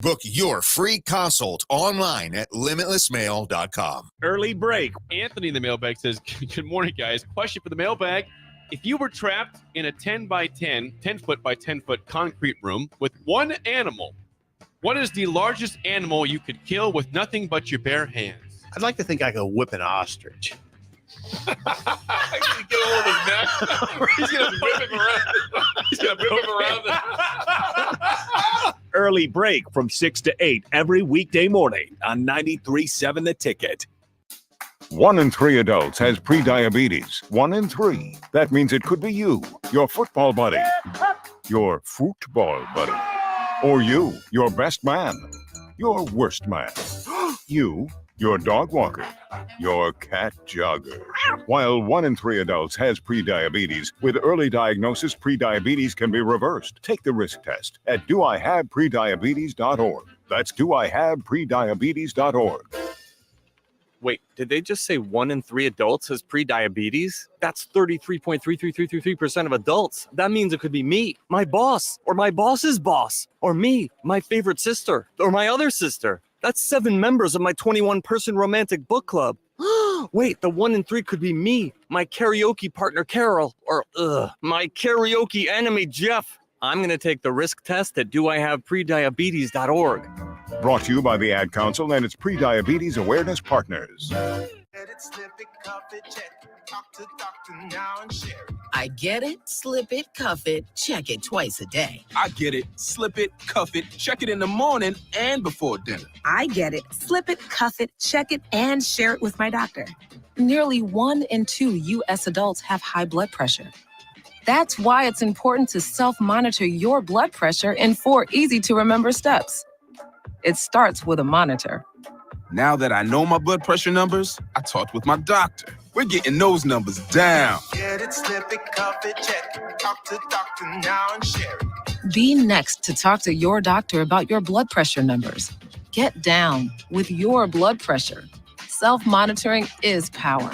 Book your free consult online at limitlessmail.com. Early break. Anthony in the mailbag says, good morning, guys. Question for the mailbag. If you were trapped in a 10 foot by 10 foot concrete room with one animal, what is the largest animal you could kill with nothing but your bare hands? I'd like to think I could whip an ostrich. Get a hold of his neck. He's going to whip him around. He's going to whip him around. Early break from 6 to 8 every weekday morning on 93.7 The Ticket. 1 in 3 adults has prediabetes. 1 in 3. That means it could be you, your football buddy, your football buddy, or you, your best man, your worst man, you, your dog walker, your cat jogger. While 1 in 3 adults has prediabetes, with early diagnosis, prediabetes can be reversed. Take the risk test at doihaveprediabetes.org. That's doihaveprediabetes.org. Wait, did they just say 1 in 3 adults has prediabetes? That's 33.33333% of adults. That means it could be me, my boss, or my boss's boss, or me, my favorite sister, or my other sister. That's 7 members of my 21-person romantic book club. Wait, the 1 in 3 could be me, my karaoke partner Carol, or my karaoke enemy Jeff. I'm going to take the risk test at doihaveprediabetes.org. Brought to you by the Ad Council and its Prediabetes Awareness Partners. I get it, slip it, cuff it, check it twice a day. I get it, slip it, cuff it, check it in the morning and before dinner. I get it, slip it, cuff it, check it, and share it with my doctor. Nearly 1 in 2 U.S. adults have high blood pressure. That's why it's important to self-monitor your blood pressure in 4 easy-to-remember steps. It starts with a monitor. Now that I know my blood pressure numbers, I talked with my doctor. We're getting those numbers down. Get it, slip it, cuff it, check it. Talk to doctor now and share it. Be next to talk to your doctor about your blood pressure numbers. Get down with your blood pressure. Self-monitoring is power.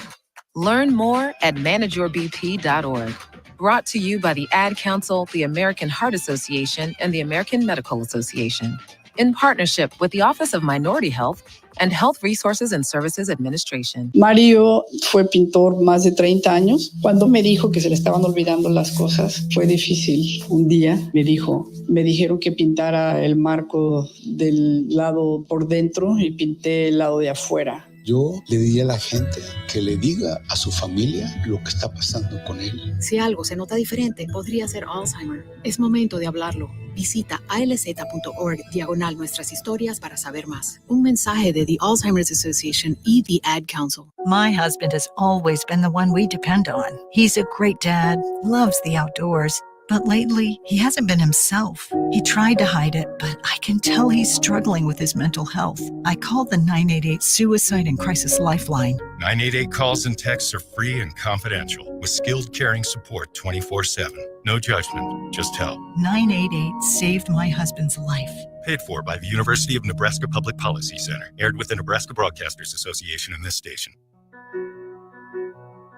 Learn more at manageyourbp.org. Brought to you by the Ad Council, the American Heart Association, and the American Medical Association, in partnership with the Office of Minority Health and Health Resources and Services Administration. Mario fue pintor más de 30 años. Cuando me dijo que se le estaban olvidando las cosas, fue difícil. Un día me dijeron que pintara el marco del lado por dentro y pinté el lado de afuera. Yo le diría a la gente que le diga a su familia lo que está pasando con él. Si algo se nota diferente, podría ser Alzheimer. Es momento de hablarlo. Visita alz.org/nuestras historias para saber más. Un mensaje de the Alzheimer's Association y the Ad Council. My husband has always been the one we depend on. He's a great dad, loves the outdoors. But lately, he hasn't been himself. He tried to hide it, but I can tell he's struggling with his mental health. I called the 988 Suicide and Crisis Lifeline. 988 calls and texts are free and confidential, with skilled caring support 24/7. No judgment, just help. 988 saved my husband's life. Paid for by the University of Nebraska Public Policy Center. Aired with the Nebraska Broadcasters Association and this station.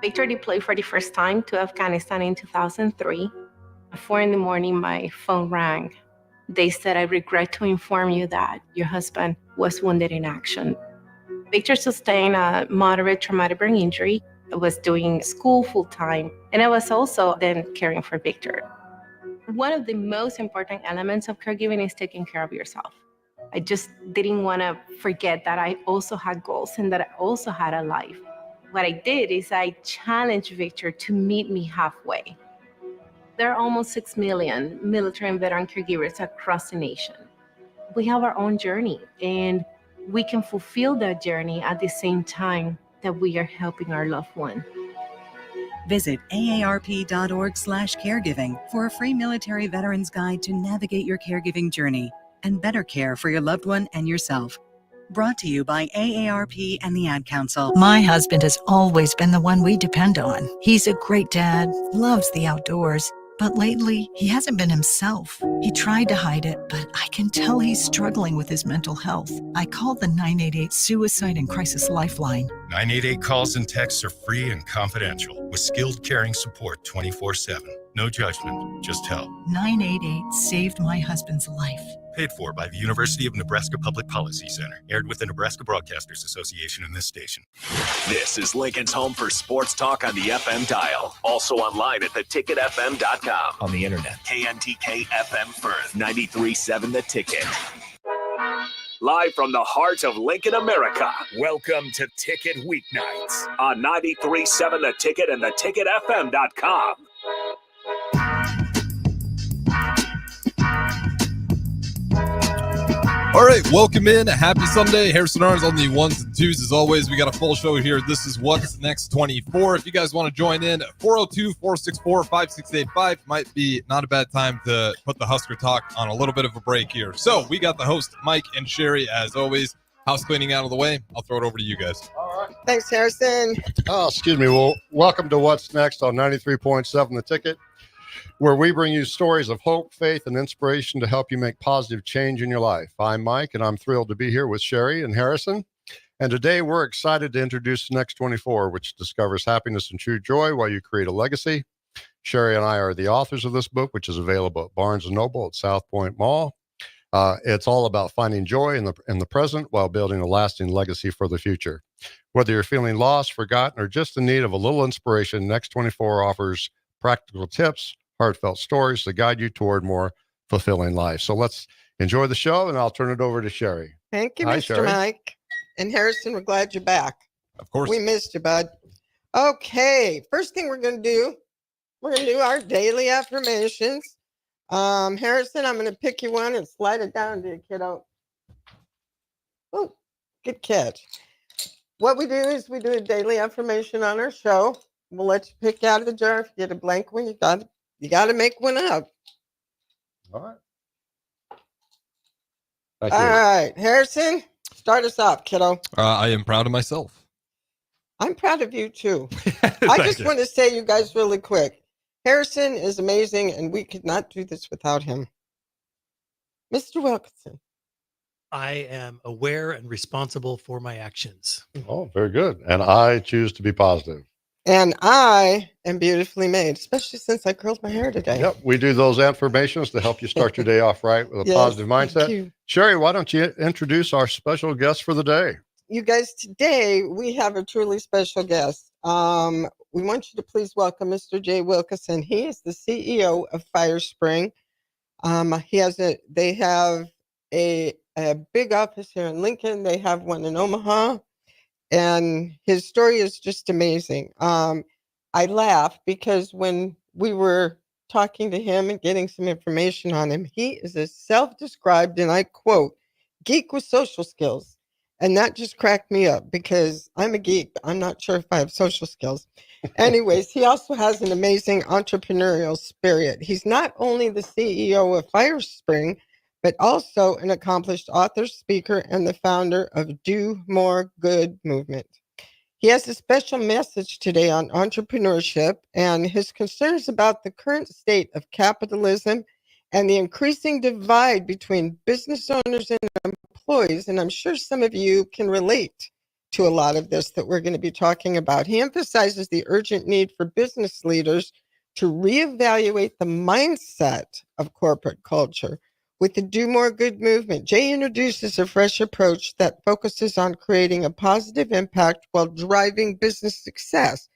Victor deployed for the first time to Afghanistan in 2003. At 4 a.m, my phone rang. They said, "I regret to inform you that your husband was wounded in action." Victor sustained a moderate traumatic brain injury. I was doing school full-time, and I was also then caring for Victor. One of the most important elements of caregiving is taking care of yourself. I just didn't want to forget that I also had goals and that I also had a life. What I did is I challenged Victor to meet me halfway. There are almost 6 million military and veteran caregivers across the nation. We have our own journey, and we can fulfill that journey at the same time that we are helping our loved one. Visit aarp.org/caregiving for a free military veterans guide to navigate your caregiving journey and better care for your loved one and yourself. Brought to you by AARP and the Ad Council. My husband has always been the one we depend on. He's a great dad, loves the outdoors. But lately, he hasn't been himself. He tried to hide it, but I can tell he's struggling with his mental health. I called the 988 Suicide and Crisis Lifeline. 988 calls and texts are free and confidential, with skilled caring support 24/7. No judgment, just help. 988 saved my husband's life. Paid for by the University of Nebraska Public Policy Center. Aired with the Nebraska Broadcasters Association and this station. This is Lincoln's home for sports talk on the FM dial. Also online at theticketfm.com. On the internet. KNTK FM Firth. 93.7 The Ticket. Live from the heart of Lincoln, America. Welcome to Ticket Weeknights on 93.7 The Ticket and theticketfm.com. All right, welcome in. Happy Sunday. Harrison Arns on the ones and twos. As always, we got a full show here. This is What's Next 24. If you guys want to join in, 402-464-5685 might be not a bad time to put the Husker talk on a little bit of a break here. So we got the host, Mike and Sherry, as always. House cleaning out of the way. I'll throw it over to you guys. All right. Thanks, Harrison. Oh, excuse me. Well, welcome to What's Next on 93.7 The Ticket, where we bring you stories of hope, faith, and inspiration to help you make positive change in your life. I'm Mike, and I'm thrilled to be here with Sherry and Harrison. And today we're excited to introduce Next 24, which discovers happiness and true joy while you create a legacy. Sherry and I are the authors of this book, which is available at Barnes & Noble at South Point Mall. It's all about finding joy in the present while building a lasting legacy for the future. Whether you're feeling lost, forgotten, or just in need of a little inspiration, Next 24 offers practical tips, heartfelt stories to guide you toward more fulfilling life. So let's enjoy the show, and I'll turn it over to Sherry. Thank you, Hi, Mr. Sherry. Mike. And Harrison, we're glad you're back. Of course. We missed you, bud. Okay, first thing we're going to do our daily affirmations. Harrison, I'm going to pick you one and slide it down to you, kiddo. Oh, good catch. What we do is we do a daily affirmation on our show. We'll let you pick out of the jar. If you get a blank one, you got to make one up. All right. All right, Harrison, start us off, kiddo. I am proud of myself. I'm proud of you, too. I just want to say, you guys, really quick. Harrison is amazing, and we could not do this without him. Mr. Wilkinson. I am aware and responsible for my actions. Oh, very good. And I choose to be positive. And I am beautifully made, especially since I curled my hair today. Yep, we do those affirmations to help you start your day off right with a Yes, positive thank mindset. you. Sherry, why don't you introduce our special guest for the day? You guys, today we have a truly special guest. We want you to please welcome Mr. Jay Wilkinson. He is the CEO of FireSpring. They have a big office here in Lincoln. They have one in Omaha. And his story is just amazing. I laugh because when we were talking to him and getting some information on him, he is a self-described, and I quote, geek with social skills. And that just cracked me up because I'm a geek. But I'm not sure if I have social skills. Anyways, he also has an amazing entrepreneurial spirit. He's not only the CEO of FireSpring, but also an accomplished author, speaker, and the founder of Do More Good movement. He has a special message today on entrepreneurship and his concerns about the current state of capitalism and the increasing divide between business owners and employees. And I'm sure some of you can relate to a lot of this that we're going to be talking about. He emphasizes the urgent need for business leaders to reevaluate the mindset of corporate culture. With the Do More Good movement, Jay introduces a fresh approach that focuses on creating a positive impact while driving business success.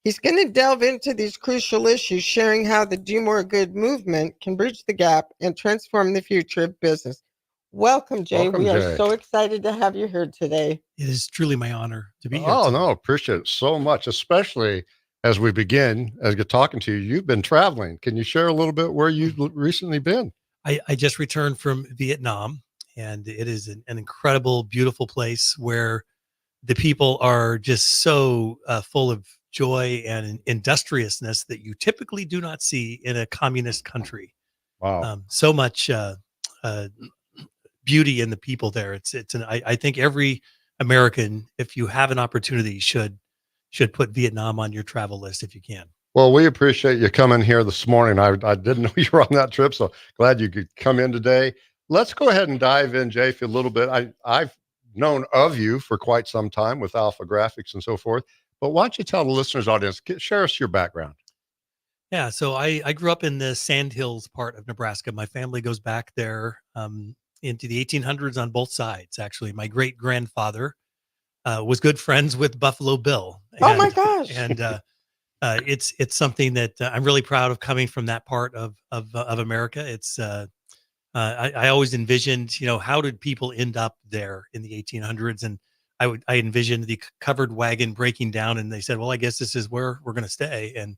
He's going to delve into these crucial issues, sharing how the Do More Good movement can bridge the gap and transform the future of business. Welcome, Jay. Welcome, we are Jay. so excited to have you here today. It is truly my honor to be here. Oh, no, appreciate it so much, especially as we begin, as you're talking to you. You've been traveling. Can you share a little bit where you've recently been? I just returned from Vietnam, and it is an incredible, beautiful place where the people are just so full of joy and industriousness that you typically do not see in a communist country. Wow. So much beauty in the people there. I think every American, if you have an opportunity, should put Vietnam on your travel list if you can. Well, we appreciate you coming here this morning. I didn't know you were on that trip, so glad you could come in today. Let's go ahead and dive in, Jay, for a little bit. I've known of you for quite some time with Alpha Graphics and so forth, but why don't you tell the listeners' audience, share us your background? Yeah, so I grew up in the Sandhills part of Nebraska. My family goes back there into the 1800s on both sides. Actually, my great grandfather was good friends with Buffalo Bill, Oh my gosh. and it's something that I'm really proud of coming from that part of America. I always envisioned, how did people end up there in the 1800s, and I envisioned the covered wagon breaking down, and they said, well, I guess this is where we're going to stay, and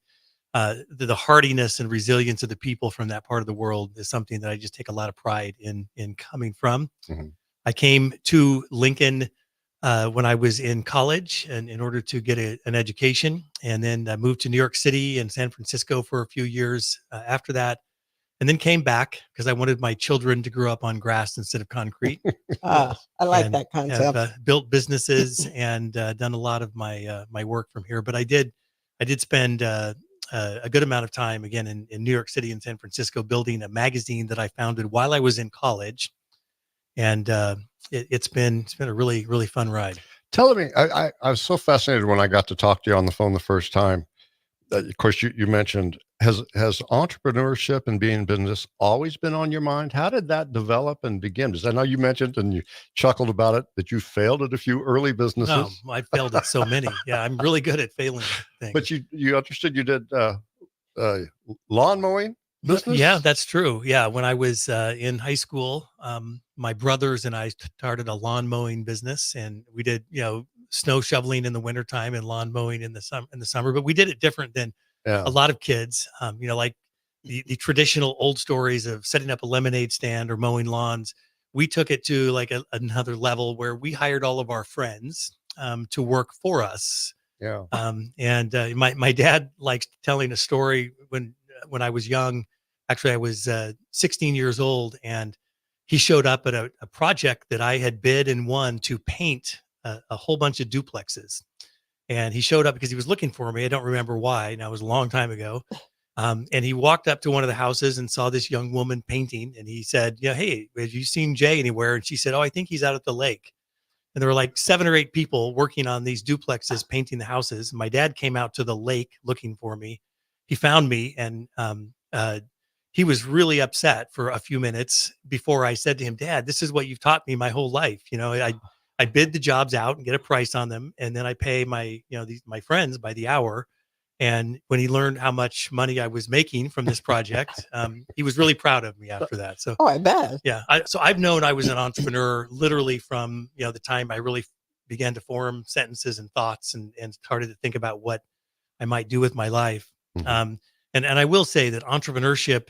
the hardiness and resilience of the people from that part of the world is something that I just take a lot of pride in coming from. I came to Lincoln when I was in college, and in order to get an education, and then I moved to New York City and San Francisco for a few years after that, and then came back because I wanted my children to grow up on grass instead of concrete. I like And that have concept. built businesses and done a lot of my work from here. But I did spend a good amount of time again in New York City and San Francisco building a magazine that I founded while I was in college, and it's been a really fun ride. Tell me, I was so fascinated when I got to talk to you on the phone the first time. Of course, you mentioned, has entrepreneurship and being in business always been on your mind? How did that develop and begin? Because I know you mentioned and you chuckled about it that you failed at a few early businesses. No, I failed at so many. Yeah, I'm really good at failing things. But you understood you did lawn mowing business? Yeah, that's true. Yeah, when I was in high school, my brothers and I started a lawn mowing business, and we did, snow shoveling in the wintertime and lawn mowing in the summer. But we did it different than Yeah. a lot of kids. Like the traditional old stories of setting up a lemonade stand or mowing lawns. We took it to like another level where we hired all of our friends to work for us. Yeah. And my dad likes telling a story when I was young. Actually, I was 16 years old, and he showed up at a project that I had bid and won to paint a whole bunch of duplexes. And he showed up because he was looking for me. I don't remember why. And that was a long time ago. And he walked up to one of the houses and saw this young woman painting. And he said, "Yeah, hey, have you seen Jay anywhere?" And she said, "Oh, I think he's out at the lake." And there were like 7 or 8 people working on these duplexes, painting the houses. My dad came out to the lake looking for me. He found me, and he was really upset for a few minutes before I said to him, "Dad, this is what you've taught me my whole life. I bid the jobs out and get a price on them, and then I pay my friends by the hour." And when he learned how much money I was making from this project, he was really proud of me after that. So, Oh, I bet. yeah, so I've known I was an entrepreneur literally from the time I really began to form sentences and thoughts, and started to think about what I might do with my life. And I will say that entrepreneurship,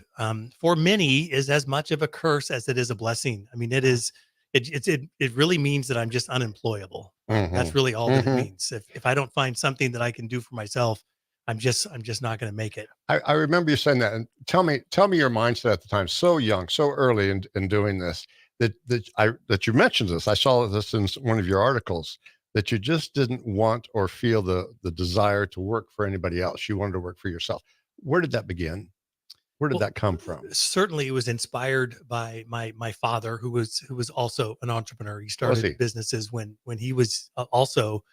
for many, is as much of a curse as it is a blessing. I mean, it really means that I'm just unemployable. That's really all that it means. If I don't find something that I can do for myself, I'm just not going to make it. I remember you saying that. And tell me your mindset at the time, so young, so early in doing this, that you mentioned this. I saw this in one of your articles, that you just didn't want or feel the desire to work for anybody else. You wanted to work for yourself. Where did that begin? Where did that come from? Certainly, it was inspired by my father, who was also an entrepreneur. He started businesses when he was also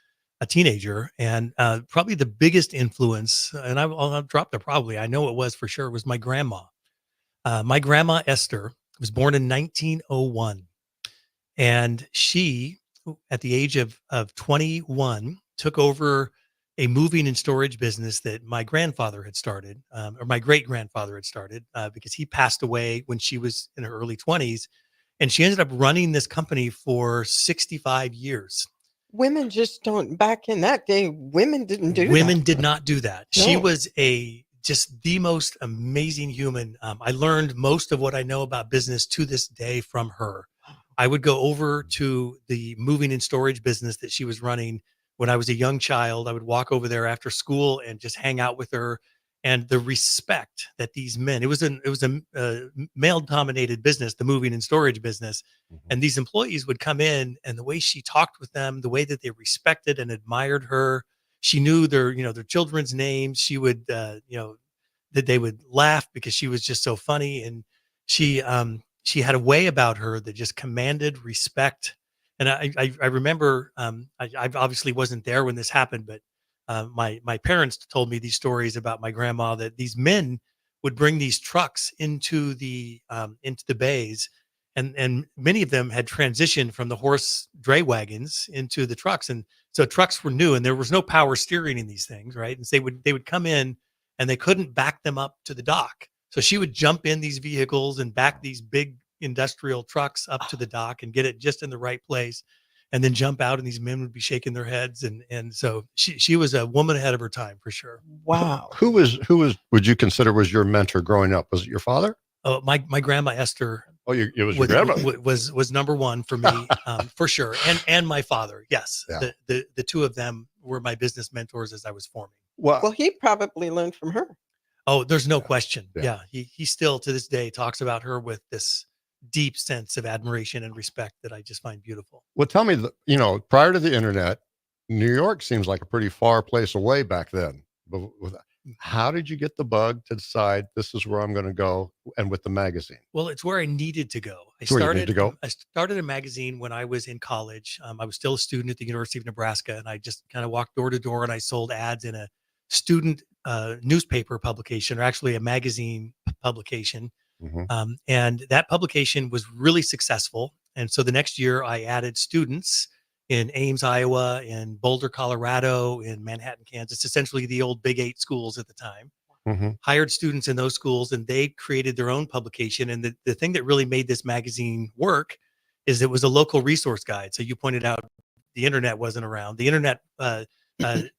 a teenager, and probably the biggest influence, and I'll drop the probably, I know it was for sure, was my grandma. My grandma Esther was born in 1901, and she, at the age of 21, took over a moving and storage business that my grandfather had started, or my great grandfather had started, because he passed away when she was in her early 20s, and she ended up running this company for 65 years. Women just don't, back in that day, women didn't do that. Women did not do that. She No. was just the most amazing human. I learned most of what I know about business to this day from her. I would go over to the moving and storage business that she was running when I was a young child. I would walk over there after school and just hang out with her. And the respect that these men, it was a male dominated business, the moving and storage business. And these employees would come in, and the way she talked with them, the way that they respected and admired her, she knew their children's names. She would, that they would laugh because she was just so funny. And she had a way about her that just commanded respect. And I remember, I obviously wasn't there when this happened, but my parents told me these stories about my grandma, that these men would bring these trucks into the bays, and many of them had transitioned from the horse dray wagons into the trucks, and so trucks were new, and there was no power steering in these things, right? And so they would come in, and they couldn't back them up to the dock, so she would jump in these vehicles and back these big industrial trucks up to the dock and get it just in the right place, and then jump out, and these men would be shaking their heads, and so she was a woman ahead of her time for sure. Wow. Who was would you consider was your mentor growing up? Was it your father? Oh, my grandma Esther. Oh, it was your grandma. Was number one for me, for sure, and my father. Yes, Yeah. the two of them were my business mentors as I was forming. Well, he probably learned from her. Oh, there's no question. Yeah. Yeah, he still to this day talks about her with this deep sense of admiration and respect that I just find beautiful. Well, tell me, prior to the internet, New York seems like a pretty far place away back then. But how did you get the bug to decide this is where I'm going to go, and with the magazine? Well, it's where I needed to go. I Where you needed to go? started a magazine when I was in college. I was still a student at the University of Nebraska, and I just kind of walked door to door, and I sold ads in a student newspaper publication, or actually a magazine publication. And that publication was really successful. And so the next year I added students in Ames, Iowa, in Boulder, Colorado, in Manhattan, Kansas, essentially the old Big 8 schools at the time. Hired students in those schools, and they created their own publication. And the thing that really made this magazine work is it was a local resource guide. So you pointed out the internet wasn't around. The internet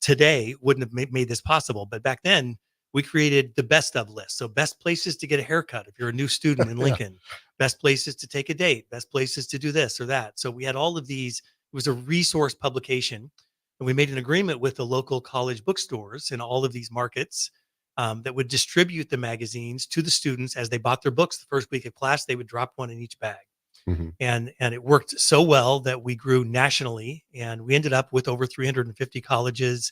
today wouldn't have made this possible. But back then, we created the best of list. So best places to get a haircut if you're a new student in Lincoln, best places to take a date, best places to do this or that. So we had all of these. It was a resource publication, and we made an agreement with the local college bookstores in all of these markets that would distribute the magazines to the students as they bought their books the first week of class. They would drop one in each bag. And it worked so well that we grew nationally, and we ended up with over 350 colleges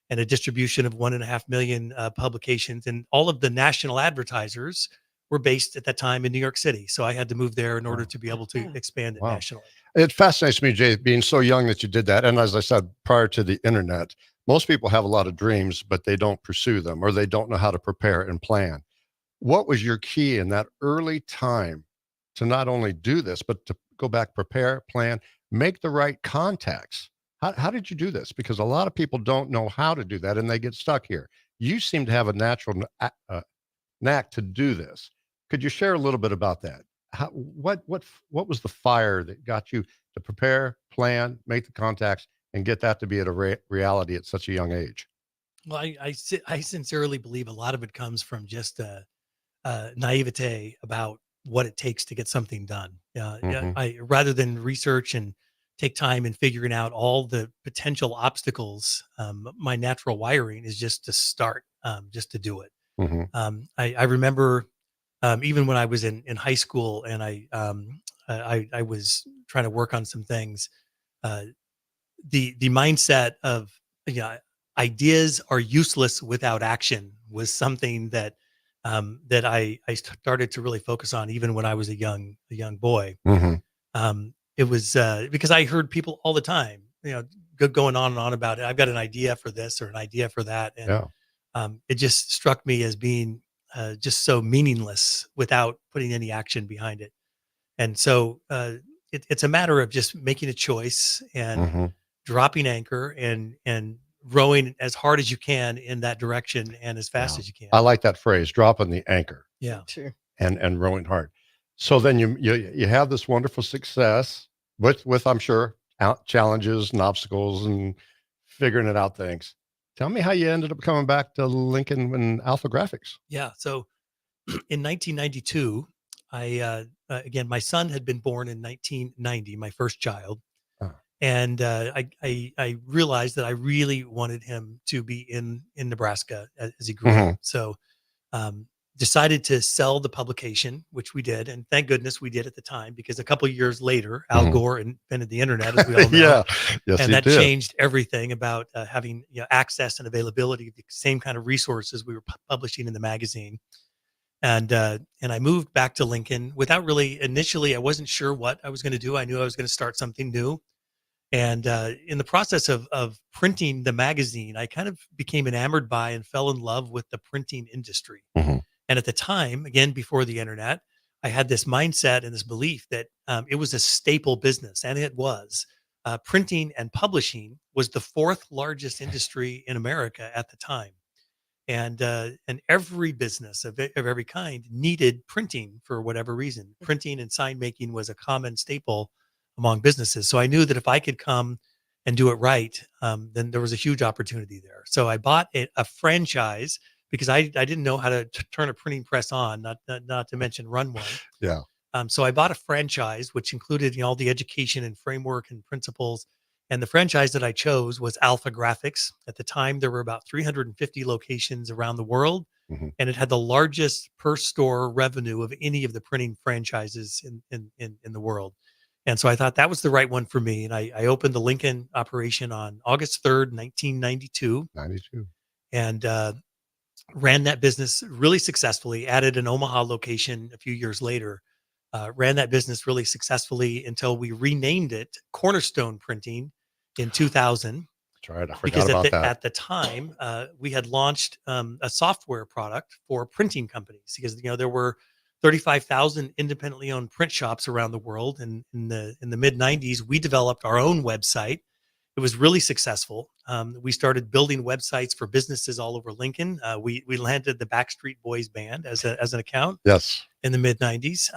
and a distribution of 1.5 million publications. And all of the national advertisers were based at that time in New York City. So I had to move there in order to be able to expand it nationally. It fascinates me, Jay, being so young that you did that. And as I said, prior to the internet, most people have a lot of dreams, but they don't pursue them, or they don't know how to prepare and plan. What was your key in that early time to not only do this, but to go back, prepare, plan, make the right contacts? How did you do this? Because a lot of people don't know how to do that, and they get stuck here. You seem to have a natural knack to do this. Could you share a little bit about that? What was the fire that got you to prepare, plan, make the contacts, and get that to be at a reality at such a young age? Well, I sincerely believe a lot of it comes from just naivete about what it takes to get something done. I rather than research and take time in figuring out all the potential obstacles, my natural wiring is just to start, just to do it. I remember even when I was in high school and I was trying to work on some things, the mindset of ideas are useless without action was something that I started to really focus on even when I was a young boy. It was because I heard people all the time, going on and on about it. I've got an idea for this or an idea for that. And it just struck me as being just so meaningless without putting any action behind it. And so it's a matter of just making a choice and dropping anchor and rowing as hard as you can in that direction and as fast as you can. I like that phrase, dropping the anchor. Yeah. True. And rowing hard. So then you have this wonderful success with I'm sure challenges and obstacles and figuring it out things. Tell me how you ended up coming back to Lincoln and Alpha Graphics. Yeah. So in 1992, again, my son had been born in 1990, my first child. And I realized that I really wanted him to be in Nebraska as he grew up. So decided to sell the publication, which we did. And thank goodness we did at the time, because a couple of years later, Al Gore invented the internet, as we all know. Yes, and that did. changed everything about having access and availability of the same kind of resources we were publishing in the magazine. And I moved back to Lincoln without really, initially, I wasn't sure what I was going to do. I knew I was going to start something new. And in the process of printing the magazine, I kind of became enamored by and fell in love with the printing industry. Mhm. And at the time, again, before the internet, I had this mindset and this belief that it was a staple business, and it was. Printing and publishing was the fourth largest industry in America at the time, and every business of every kind needed printing for whatever reason. Printing and sign making was a common staple among businesses. So I knew that if I could come and do it right, then there was a huge opportunity there. So I bought a franchise because I didn't know how to turn a printing press on, not to mention run one. Yeah. So I bought a franchise, which included all the education and framework and principles. And the franchise that I chose was Alpha Graphics. At the time, there were about 350 locations around the world, Mhm. and it had the largest per store revenue of any of the printing franchises in the world. And so I thought that was the right one for me. And I opened the Lincoln operation on August 3rd, 1992. 92. And ran that business really successfully, added an Omaha location a few years later, ran that business really successfully until we renamed it Cornerstone Printing in 2000. That's right. I forgot Because about that. at the time, we had launched a software product for printing companies because there were 35,000 independently owned print shops around the world, and in the mid 90s, we developed our own website. It was really successful. We started building websites for businesses all over Lincoln. We landed the Backstreet Boys band as an account Yes. in the mid 90s,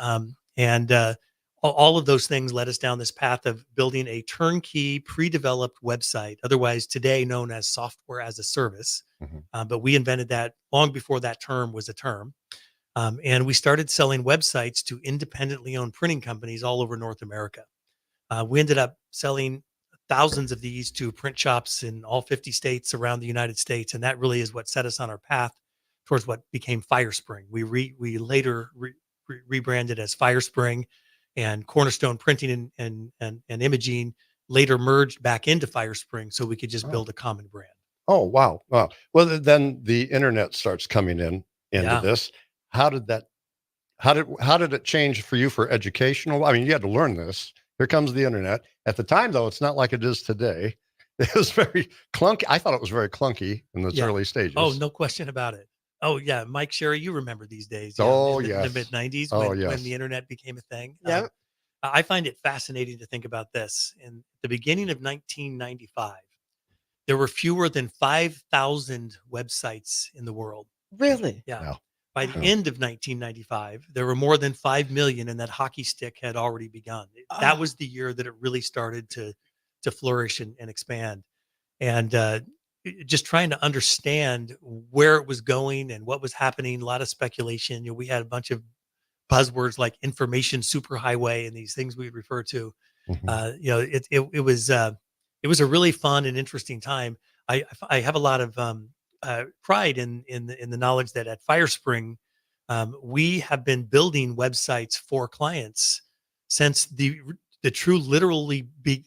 and all of those things led us down this path of building a turnkey, pre-developed website, otherwise today known as software as a service. Mhm. But we invented that long before that term was a term. And we started selling websites to independently owned printing companies all over North America. We ended up selling thousands of these to print shops in all 50 states around the United States. And that really is what set us on our path towards what became FireSpring. We later rebranded as FireSpring, and Cornerstone Printing and Imaging later merged back into FireSpring so we could just build a common brand. Oh, wow. Wow. Well, then the internet starts coming into Yeah. this. How did it change for you for educational? I mean, you had to learn this. Here comes the internet. At the time, though, it's not like it is today. It was very clunky. I thought it was very clunky in its Yeah. early stages. Oh, no question about it. Oh, yeah. Mike, Sherry, you remember these days. Oh, in the yes. mid 90s Oh, when yes. the internet became a thing. Yep. I find it fascinating to think about this. In the beginning of 1995, there were fewer than 5,000 websites in the world. Really? Yeah. Yeah. By the Yeah. end of 1995, there were more than 5 million, and that hockey stick had already begun. That was the year that it really started to flourish and expand. And just trying to understand where it was going and what was happening, a lot of speculation. We had a bunch of buzzwords like information superhighway and these things we refer to. Mhm. It was a really fun and interesting time. I have a lot of pride in the knowledge that at FireSpring, we have been building websites for clients since the true literally the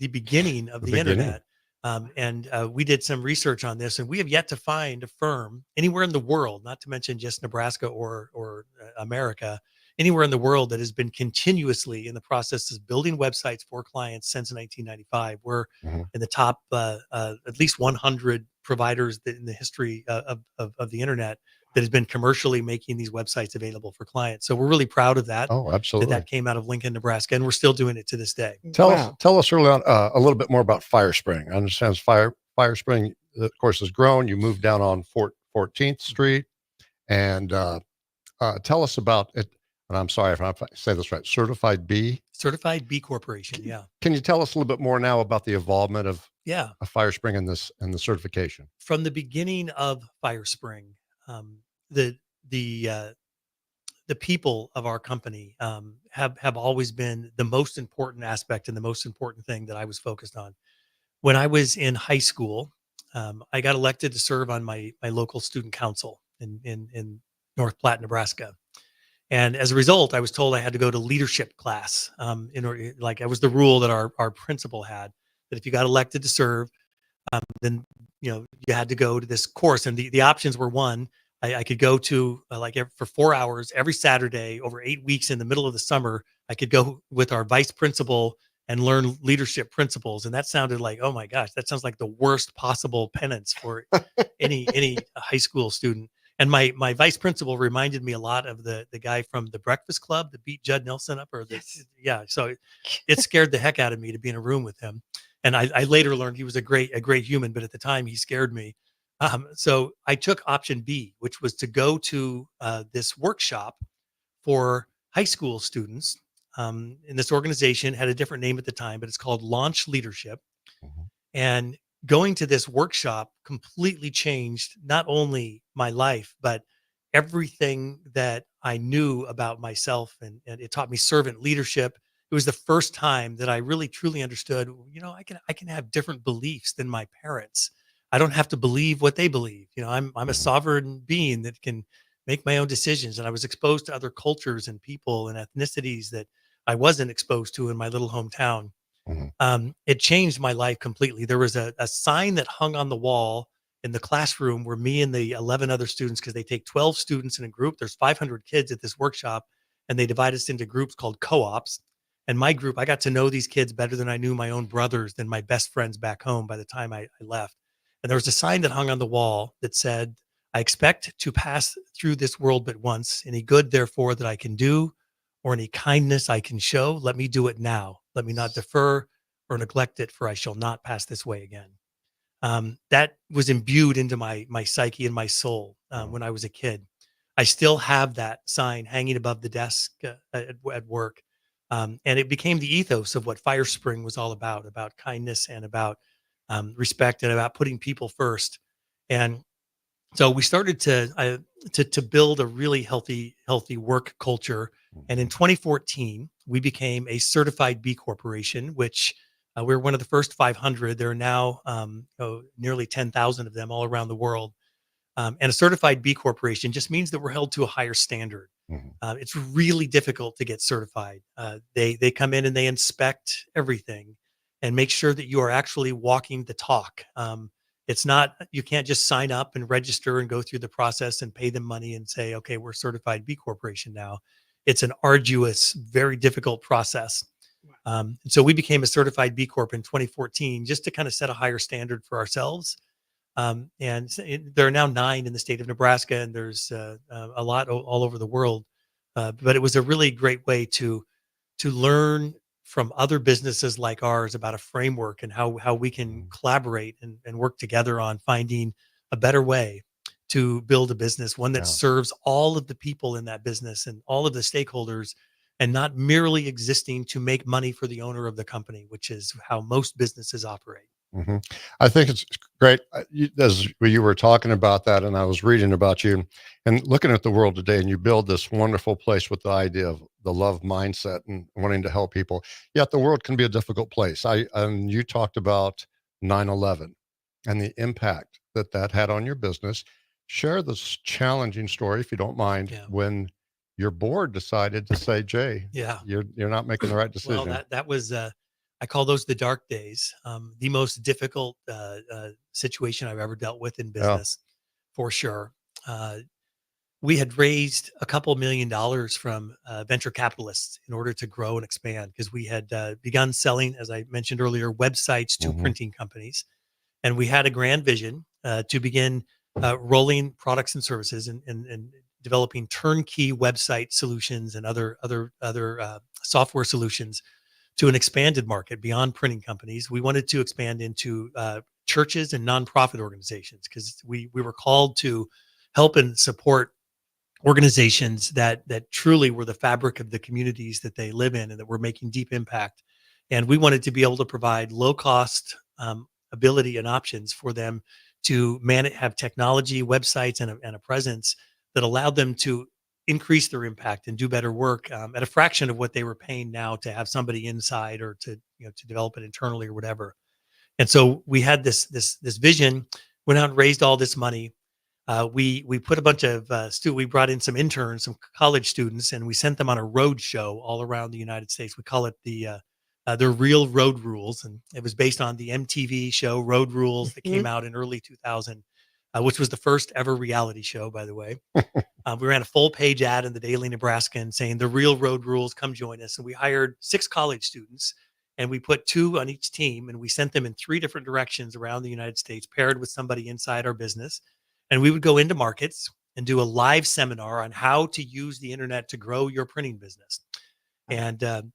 beginning of the beginning. internet. And we did some research on this, and we have yet to find a firm anywhere in the world, not to mention just Nebraska or America, anywhere in the world that has been continuously in the process of building websites for clients since 1995. We're Mhm. in the top at least 100 providers in the history of the internet that has been commercially making these websites available for clients. So we're really proud of that. Oh, absolutely. That came out of Lincoln, Nebraska, and we're still doing it to this day. Tell us early on a little bit more about FireSpring. I understand FireSpring, of course, has grown. You moved down on 14th Street, and tell us about it. And I'm sorry if I say this right. Certified B Corporation. Yeah. Can you tell us a little bit more now about the involvement of Yeah. FireSpring in this and the certification? From the beginning of FireSpring, the people of our company have always been the most important aspect and the most important thing that I was focused on. When I was in high school, I got elected to serve on my local student council in North Platte, Nebraska. And as a result, I was told I had to go to leadership class. In order, like, that was the rule that our principal had, that if you got elected to serve, then you had to go to this course. And the options were, one, I could go to for 4 hours every Saturday over 8 weeks in the middle of the summer. I could go with our vice principal and learn leadership principles. And that sounded like, oh my gosh, that sounds like the worst possible penance for any high school student. And my vice principal reminded me a lot of the guy from The Breakfast Club that beat Judd Nelson up, or yeah. So it scared the heck out of me to be in a room with him. And I later learned he was a great human, but at the time he scared me. So I took option B, which was to go to this workshop for high school students. And this organization had a different name at the time, but it's called Launch Leadership. And going to this workshop completely changed not only my life, but everything that I knew about myself. And it taught me servant leadership. It was the first time that I really truly understood, I can have different beliefs than my parents. I don't have to believe what they believe. I'm a sovereign being that can make my own decisions. And I was exposed to other cultures and people and ethnicities that I wasn't exposed to in my little hometown. It changed my life completely. There was a sign that hung on the wall in the classroom where me and the 11 other students, because they take 12 students in a group, there's 500 kids at this workshop, and they divide us into groups called co-ops. And my group, I got to know these kids better than I knew my own brothers, than my best friends back home by the time I left. And there was a sign that hung on the wall that said, I expect to pass through this world but once. Any good, therefore, that I can do, or any kindness I can show, let me do it now. Let me not defer or neglect it, for I shall not pass this way again. That was imbued into my psyche and my soul when I was a kid. I still have that sign hanging above the desk at work. And it became the ethos of what Fire Spring was all about kindness and about respect and about putting people first. And so we started to build a really healthy work culture. And in 2014, we became a certified B Corporation, which we're one of the first 500. There are now nearly 10,000 of them all around the world. And a certified B Corporation just means that we're held to a higher standard. It's really difficult to get certified. They come in and they inspect everything and make sure that you are actually walking the talk. It's not, you can't just sign up and register and go through the process and pay them money and say, okay, we're certified B Corporation now. It's an arduous, very difficult process. So we became a certified B Corp in 2014 just to kind of set a higher standard for ourselves. There are now 9 in the state of Nebraska, and there's a lot all over the world. But it was a really great way to learn from other businesses like ours about a framework and how we can collaborate and work together on finding a better way to build a business, one that serves all of the people in that business and all of the stakeholders, and not merely existing to make money for the owner of the company, which is how most businesses operate. I think it's great. As you were talking about that, and I was reading about you and looking at the world today, and you build this wonderful place with the idea of the love mindset and wanting to help people. Yet the world can be a difficult place. And you talked about 9/11 and the impact that had on your business. Share this challenging story, if you don't mind, when your board decided to say, Jay, you're not making the right decision. Well, that was I call those the dark days. The most difficult situation I've ever dealt with in business, for sure. We had raised a couple $1 million from venture capitalists in order to grow and expand, because we had begun selling, as I mentioned earlier, websites to printing companies. And we had a grand vision to begin rolling products and services and developing turnkey website solutions and other software solutions to an expanded market beyond printing companies. We wanted to expand into churches and nonprofit organizations, because we were called to help and support organizations that truly were the fabric of the communities that they live in and that were making deep impact. And we wanted to be able to provide low cost ability and options for them to have technology, websites, and a presence that allowed them to increase their impact and do better work at a fraction of what they were paying now to have somebody inside, or to develop it internally or whatever. And so we had this vision, went out and raised all this money. We put a bunch of we brought in some interns, some college students, and we sent them on a road show all around the United States. We call it the Real Road Rules, and it was based on the MTV show Road Rules that came out in early 2000, which was the first ever reality show, by the way. We ran a full page ad in the Daily Nebraskan saying, "The Real Road Rules, come join us." And we hired 6 college students, and we put 2 on each team, and we sent them in 3 different directions around the United States, paired with somebody inside our business. And we would go into markets and do a live seminar on how to use the internet to grow your printing business. And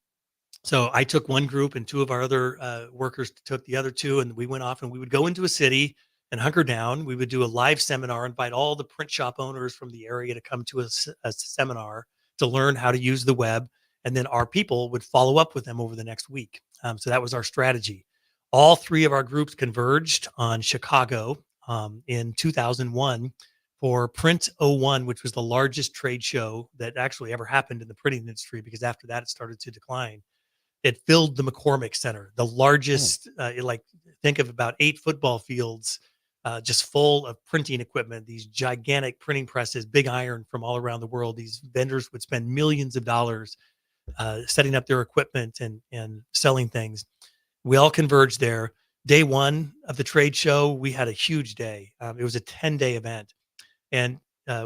so I took one group, and 2 of our other workers took the other 2, and we went off, and we would go into a city and hunker down. We would do a live seminar, invite all the print shop owners from the area to come to a seminar to learn how to use the web. And then our people would follow up with them over the next week. So that was our strategy. All 3 of our groups converged on Chicago in 2001 for Print 01, which was the largest trade show that actually ever happened in the printing industry, because after that it started to decline. It filled the McCormick Center, the largest, think of about 8 football fields just full of printing equipment, these gigantic printing presses, big iron from all around the world. These vendors would spend millions of dollars setting up their equipment and selling things. We all converged there. Day 1 of the trade show, we had a huge day. It was a 10-day event. And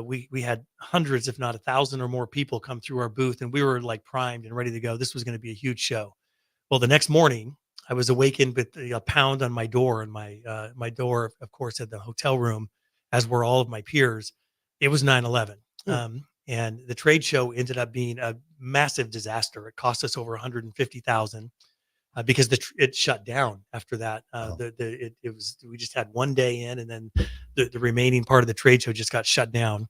we had hundreds, if not 1,000 or more people come through our booth, and we were like primed and ready to go. This was going to be a huge show. Well, the next morning, I was awakened with a pound on my door, and my door, of course, at the hotel room, as were all of my peers. It was 9/11, and the trade show ended up being a massive disaster. It cost us over $150,000 because it shut down after that. We just had one day in, and then the remaining part of the trade show just got shut down.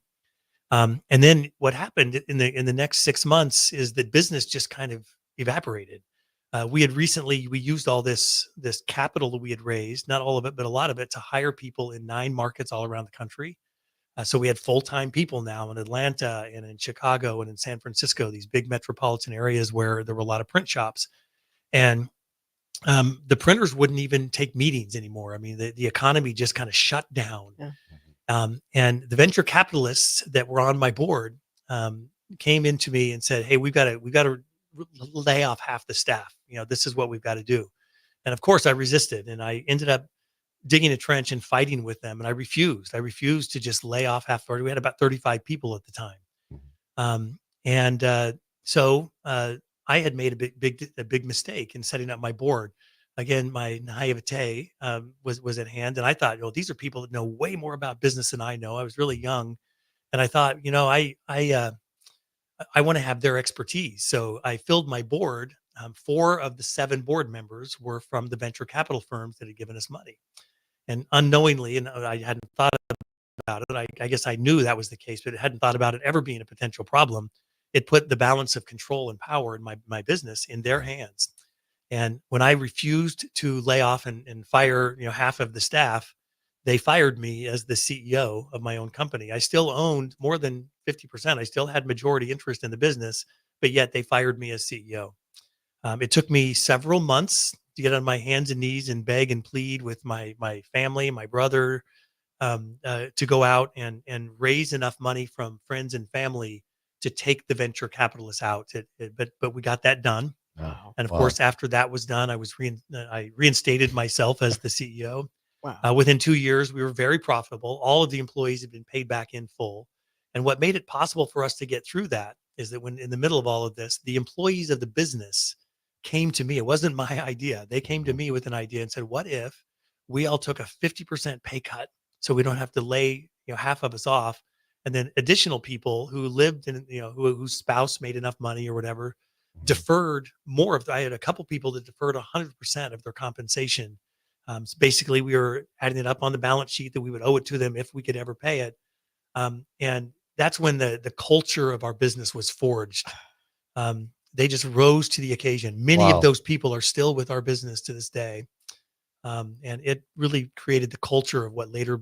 And then what happened in the next 6 months is that business just kind of evaporated. We used all this capital that we had raised, not all of it, but a lot of it, to hire people in 9 markets all around the country. So we had full-time people now in Atlanta and in Chicago and in San Francisco, these big metropolitan areas where there were a lot of print shops. And the printers wouldn't even take meetings anymore. I mean, the economy just kind of shut down. Yeah. And the venture capitalists that were on my board came into me and said, "Hey, we've got to lay off half the staff. This is what we've got to do." And of course I resisted, and I ended up digging a trench and fighting with them. And I refused to just lay off half. We had about 35 people at the time. So I had made a big mistake in setting up my board. Again, my naivete was at hand, and I thought, these are people that know way more about business than I know. I was really young, and I thought, I want to have their expertise. So I filled my board. 4 of the 7 board members were from the venture capital firms that had given us money, and unknowingly, and I hadn't thought about it. I guess I knew that was the case, but I hadn't thought about it ever being a potential problem. It put the balance of control and power in my business in their hands. And when I refused to lay off and fire, half of the staff, they fired me as the CEO of my own company. I still owned more than 50%. I still had majority interest in the business, but yet they fired me as CEO. It took me several months to get on my hands and knees and beg and plead with my family, my brother, to go out and raise enough money from friends and family to take the venture capitalists out. But we got that done. Oh, and of course, after that was done, I reinstated myself as the CEO. Wow. Within 2 years, we were very profitable. All of the employees had been paid back in full. And what made it possible for us to get through that is that when in the middle of all of this, the employees of the business came to me. It wasn't my idea. They came to me with an idea and said, "What if we all took a 50% pay cut so we don't have to lay half of us off?" And then additional people who lived in, whose spouse made enough money or whatever, deferred more of. I had a couple people that deferred 100% of their compensation. So basically, we were adding it up on the balance sheet that we would owe it to them if we could ever pay it. And that's when the culture of our business was forged. They just rose to the occasion. Many of those people are still with our business to this day. And it really created the culture of what later,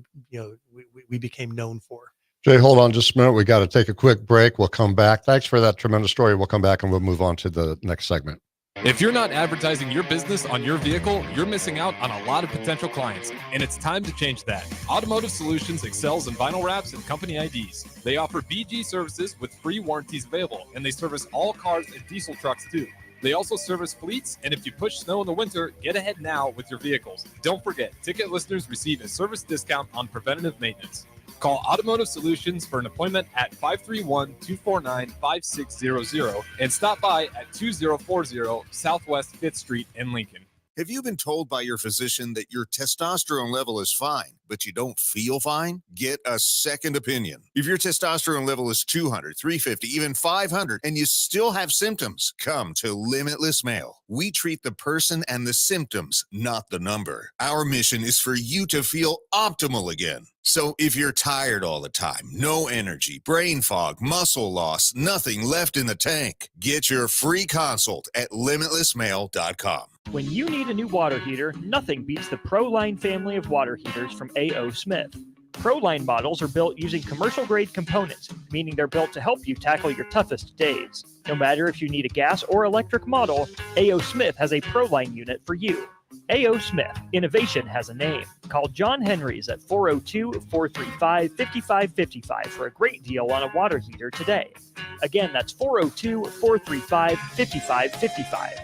we became known for. Jay, hold on just a minute. We got to take a quick break. We'll come back. Thanks for that tremendous story. We'll come back and we'll move on to the next segment. If you're not advertising your business on your vehicle, you're missing out on a lot of potential clients, and it's time to change that. Automotive Solutions excels in vinyl wraps and company IDs. They offer BG services with free warranties available, and they service all cars and diesel trucks too. They also service fleets, and if you push snow in the winter, get ahead now with your vehicles. Don't forget, ticket listeners receive a service discount on preventative maintenance. Call Automotive Solutions for an appointment at 531-249-5600 and stop by at 2040 Southwest 5th Street in Lincoln. Have you been told by your physician that your testosterone level is fine, but you don't feel fine? Get a second opinion. If your testosterone level is 200, 350, even 500, and you still have symptoms, come to Limitless Male. We treat the person and the symptoms, not the number. Our mission is for you to feel optimal again. So if you're tired all the time, no energy, brain fog, muscle loss, nothing left in the tank, get your free consult at limitlessmale.com. When you need a new water heater, nothing beats the ProLine family of water heaters from A.O. Smith. ProLine models are built using commercial-grade components, meaning they're built to help you tackle your toughest days. No matter if you need a gas or electric model, A.O. Smith has a ProLine unit for you. A.O. Smith, innovation has a name. Call John Henry's at 402-435-5555 for a great deal on a water heater today. Again, that's 402-435-5555.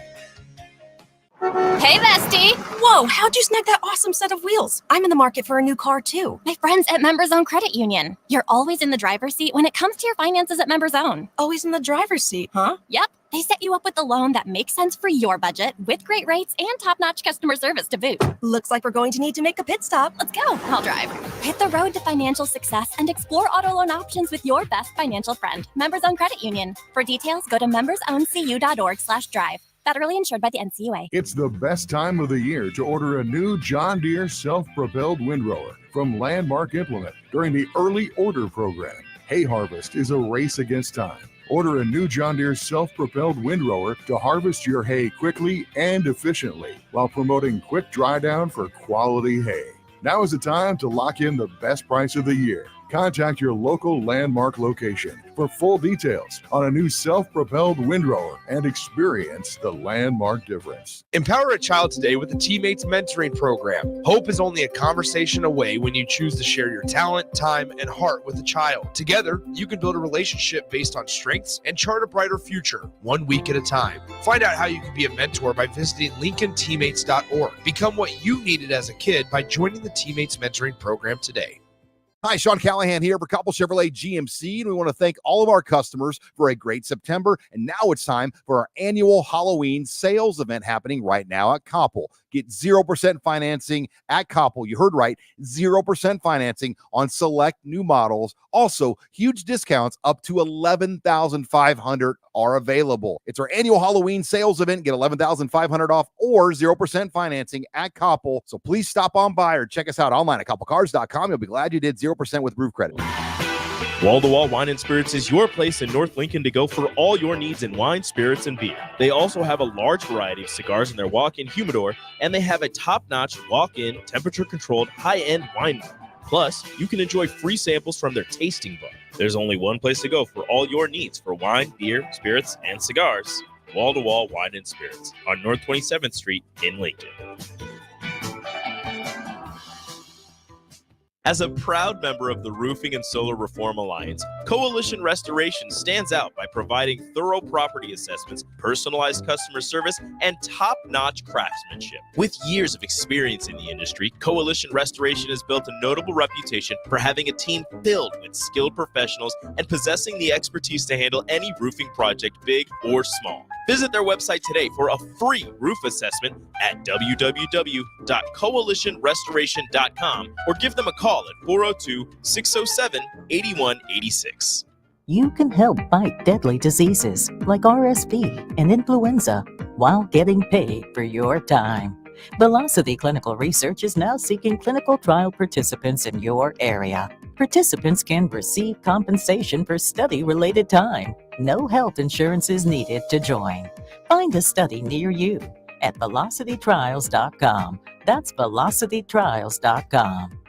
Hey, bestie! Whoa, how'd you snag that awesome set of wheels? I'm in the market for a new car, too. My friends at Members Own Credit Union. You're always in the driver's seat when it comes to your finances at Members Own. Always in the driver's seat, huh? Yep. They set you up with a loan that makes sense for your budget with great rates and top-notch customer service to boot. Looks like we're going to need to make a pit stop. Let's go. I'll drive. Hit the road to financial success and explore auto loan options with your best financial friend, Members Own Credit Union. For details, go to membersowncu.org/drive. Federally insured by the NCUA. It's the best time of the year to order a new John Deere self-propelled windrower from Landmark Implement during the early order program. Hay harvest is a race against time. Order a new John Deere self-propelled windrower to harvest your hay quickly and efficiently while promoting quick dry down for quality hay. Now is the time to lock in the best price of the year. Contact your local Landmark location for full details on a new self-propelled windrower and experience the Landmark difference. Empower a child today with the Teammates Mentoring Program. Hope is only a conversation away when you choose to share your talent, time, and heart with a child. Together, you can build a relationship based on strengths and chart a brighter future, 1 week at a time. Find out how you can be a mentor by visiting LincolnTeammates.org. Become what you needed as a kid by joining the Teammates Mentoring Program today. Hi, Sean Callahan here for Koppel Chevrolet GMC, and we want to thank all of our customers for a great September. And now it's time for our annual Halloween sales event happening right now at Koppel. Get 0% financing at Koppel. You heard right, 0% financing on select new models. Also, huge discounts up to $11,500 are available. It's our annual Halloween sales event. Get $11,500 off or 0% financing at Koppel. So please stop on by or check us out online at koppelcars.com. You'll be glad you did. 0% with roof credit. Wall to Wall Wine and Spirits is your place in North Lincoln to go for all your needs in wine, spirits, and beer. They also have a large variety of cigars in their walk-in humidor, and they have a top-notch walk-in, temperature-controlled, high-end wine bar. Plus, you can enjoy free samples from their tasting bar. There's only one place to go for all your needs for wine, beer, spirits, and cigars. Wall to Wall Wine and Spirits on North 27th Street in Lincoln. As a proud member of the Roofing and Solar Reform Alliance, Coalition Restoration stands out by providing thorough property assessments, personalized customer service, and top-notch craftsmanship. With years of experience in the industry, Coalition Restoration has built a notable reputation for having a team filled with skilled professionals and possessing the expertise to handle any roofing project, big or small. Visit their website today for a free roof assessment at www.coalitionrestoration.com or give them a call at 402-607-8186. You can help fight deadly diseases like RSV and influenza while getting paid for your time. Velocity Clinical Research is now seeking clinical trial participants in your area. Participants can receive compensation for study-related time. No health insurance is needed to join. Find a study near you at velocitytrials.com. That's velocitytrials.com.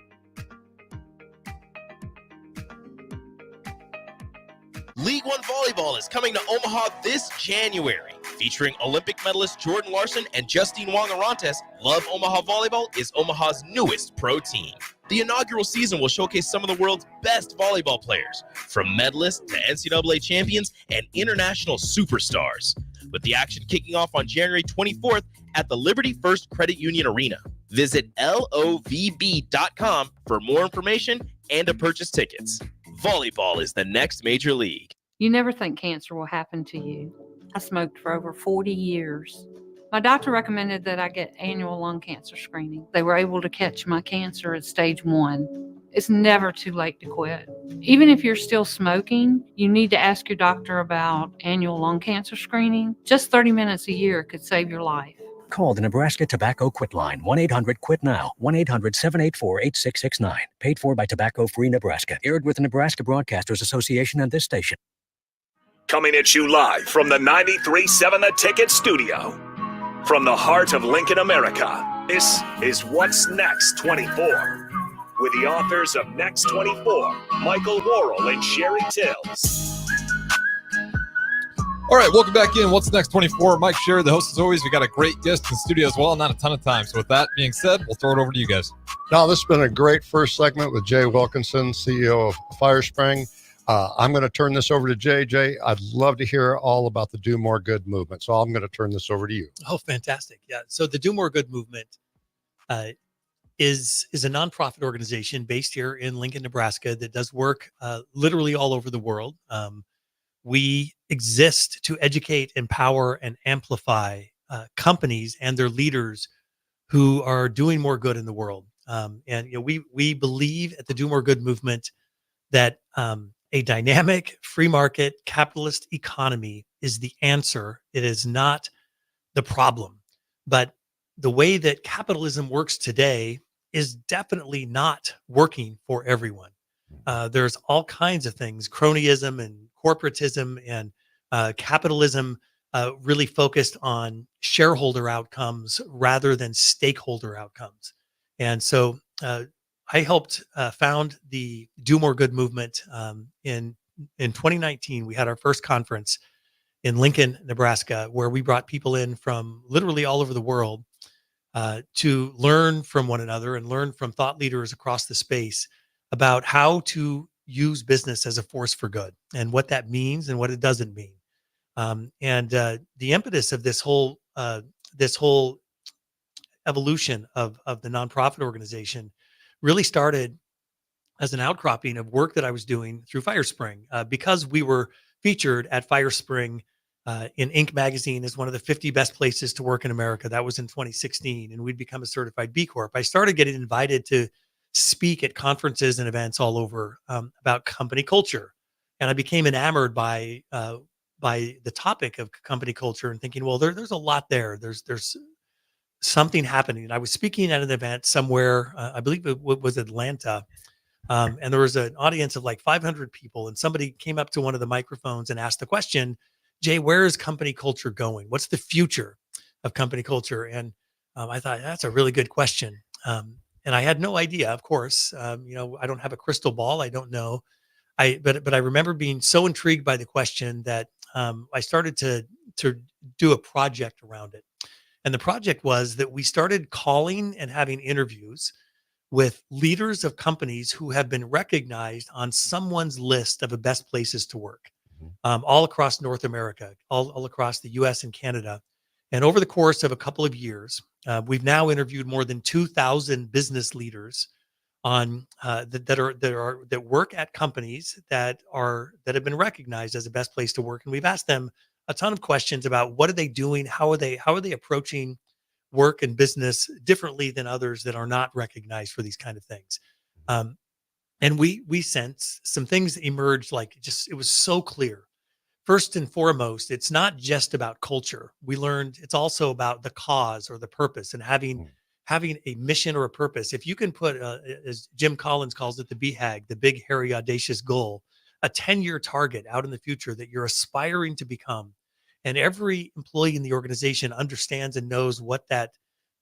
League One Volleyball is coming to Omaha this January. Featuring Olympic medalist Jordan Larson and Justine Wong-Arantes, Love Omaha Volleyball is Omaha's newest pro team. The inaugural season will showcase some of the world's best volleyball players, from medalists to NCAA champions and international superstars, with the action kicking off on January 24th at the Liberty First Credit Union Arena. Visit LOVB.com for more information and to purchase tickets. Volleyball is the next major league. You never think cancer will happen to you. I smoked for over 40 years. My doctor recommended that I get annual lung cancer screening. They were able to catch my cancer at stage 1. It's never too late to quit. Even if you're still smoking, you need to ask your doctor about annual lung cancer screening. Just 30 minutes a year could save your life. Call the Nebraska Tobacco Quit Line, 1-800-QUIT-NOW, 1-800-784-8669. Paid for by Tobacco Free Nebraska. Aired with the Nebraska Broadcasters Association and this station. Coming at you live from the 93.7 The Ticket studio. From the heart of Lincoln, America, this is What's Next 24. With the authors of Next 24, Michael Worrell and Sherry Tills. All right, welcome back in. What's Next 24? Mike Sherry, the host as always. We got a great guest in studio as well. Not a ton of time. So with that being said, we'll throw it over to you guys. Now, this has been a great first segment with Jay Wilkinson, CEO of FireSpring. I'm going to turn this over to Jay. Jay, I'd love to hear all about the Do More Good movement. So I'm going to turn this over to you. Oh, fantastic. Yeah. So the Do More Good movement is a nonprofit organization based here in Lincoln, Nebraska that does work literally all over the world. We exist to educate, empower, and amplify companies and their leaders who are doing more good in the world. And we believe at the Do More Good movement that a dynamic, free market, capitalist economy is the answer. It is not the problem. But the way that capitalism works today is definitely not working for everyone. There's all kinds of things, cronyism and corporatism and capitalism really focused on shareholder outcomes rather than stakeholder outcomes. And so I helped found the Do More Good movement in 2019. We had our first conference in Lincoln, Nebraska, where we brought people in from literally all over the world to learn from one another and learn from thought leaders across the space about how to use business as a force for good and what that means and what it doesn't mean. And the impetus of this whole evolution of the nonprofit organization really started as an outcropping of work that I was doing through FireSpring, because we were featured at FireSpring in Inc. magazine as one of the 50 best places to work in America. That was in 2016, and we'd become a certified B Corp. I started getting invited to speak at conferences and events all over about company culture, and I became enamored by the topic of company culture and thinking, well, there's a lot there. There's something happening. And I was speaking at an event somewhere, I believe it was Atlanta, and there was an audience of like 500 people, and somebody came up to one of the microphones and asked the question, Jay, where is company culture going? What's the future of company culture? And I thought, that's a really good question. And I had no idea, of course. I don't have a crystal ball. I don't know. But I remember being so intrigued by the question that I started to do a project around it. And the project was that we started calling and having interviews with leaders of companies who have been recognized on someone's list of the best places to work, all across North America, all across the US and Canada. And over the course of a couple of years, we've now interviewed more than 2,000 business leaders on that work at companies that have been recognized as the best place to work. And we've asked them a ton of questions about what are they doing, how are they approaching work and business differently than others that are not recognized for these kind of things. And we sensed some things emerged, like it was so clear. First and foremost, it's not just about culture. We learned it's also about the cause or the purpose and having a mission or a purpose. If you can put, as Jim Collins calls it, the BHAG, the big, hairy, audacious goal, a 10-year target out in the future that you're aspiring to become. And every employee in the organization understands and knows what that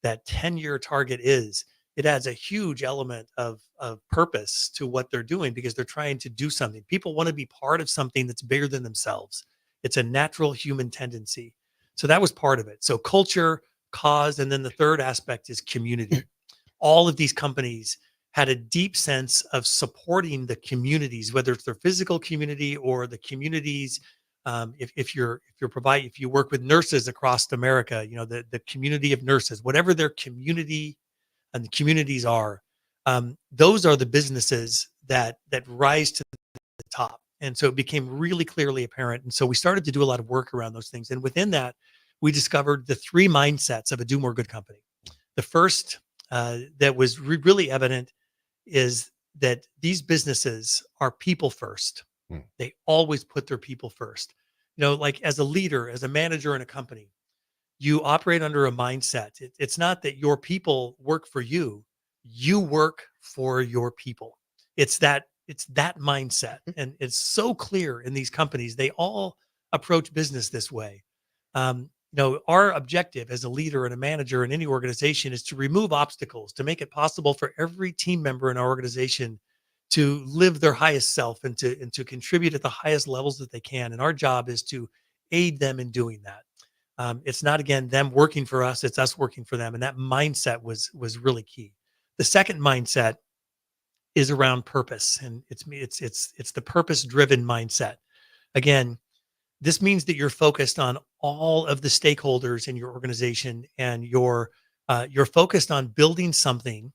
10-year target is. It adds a huge element of purpose to what they're doing because they're trying to do something. People want to be part of something that's bigger than themselves. It's a natural human tendency. So that was part of it. So culture, cause, and then the third aspect is community. All of these companies had a deep sense of supporting the communities, whether it's their physical community or the communities. If you work with nurses across America, the community of nurses, whatever their community and the communities are, those are the businesses that rise to the top. And so it became really clearly apparent. And so we started to do a lot of work around those things. And within that, we discovered the three mindsets of a do more good company. The first that was really evident is that these businesses are people first. They always put their people first. Like as a leader, as a manager in a company, you operate under a mindset. It's not that your people work for you. You work for your people. It's that mindset. And it's so clear in these companies. They all approach business this way. Our objective as a leader and a manager in any organization is to remove obstacles, to make it possible for every team member in our organization to live their highest self and to contribute at the highest levels that they can. And our job is to aid them in doing that. It's not, again, them working for us, it's us working for them. And that mindset was really key. The second mindset is around purpose, and it's the purpose-driven mindset. Again, this means that you're focused on all of the stakeholders in your organization, and you're focused on building something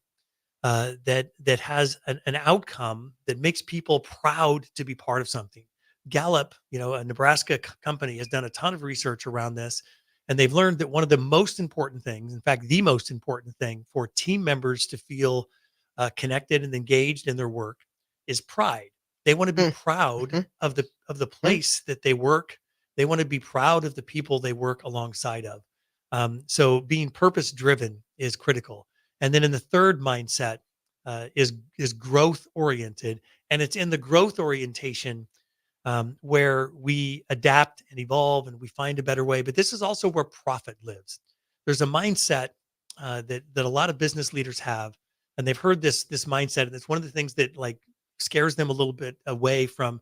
that has an outcome that makes people proud to be part of something. Gallup, a Nebraska company, has done a ton of research around this, and they've learned that one of the most important things, in fact, the most important thing for team members to feel connected and engaged in their work is pride. They want to be proud of the place that they work. They want to be proud of the people they work alongside of. So being purpose driven is critical. And then in the third mindset is growth oriented, and it's in the growth orientation where we adapt and evolve and we find a better way. But this is also where profit lives. There's a mindset that a lot of business leaders have, and they've heard this mindset, and it's one of the things that scares them a little bit away from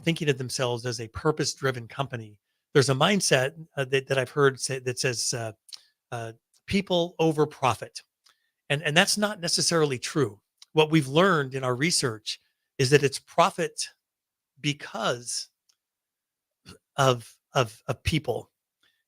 thinking of themselves as a purpose-driven company. There's a mindset that I've heard that says people over profit, and that's not necessarily true. What we've learned in our research is that it's profit because of people,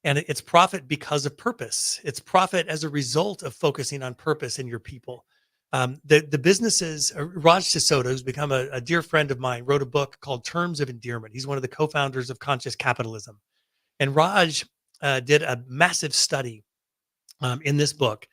and it's profit because of purpose. It's profit as a result of focusing on purpose in your people. The businesses, Raj Sisodia, who's become a dear friend of mine, wrote a book called Terms of Endearment. He's one of the co-founders of Conscious Capitalism. And Raj did a massive study in this book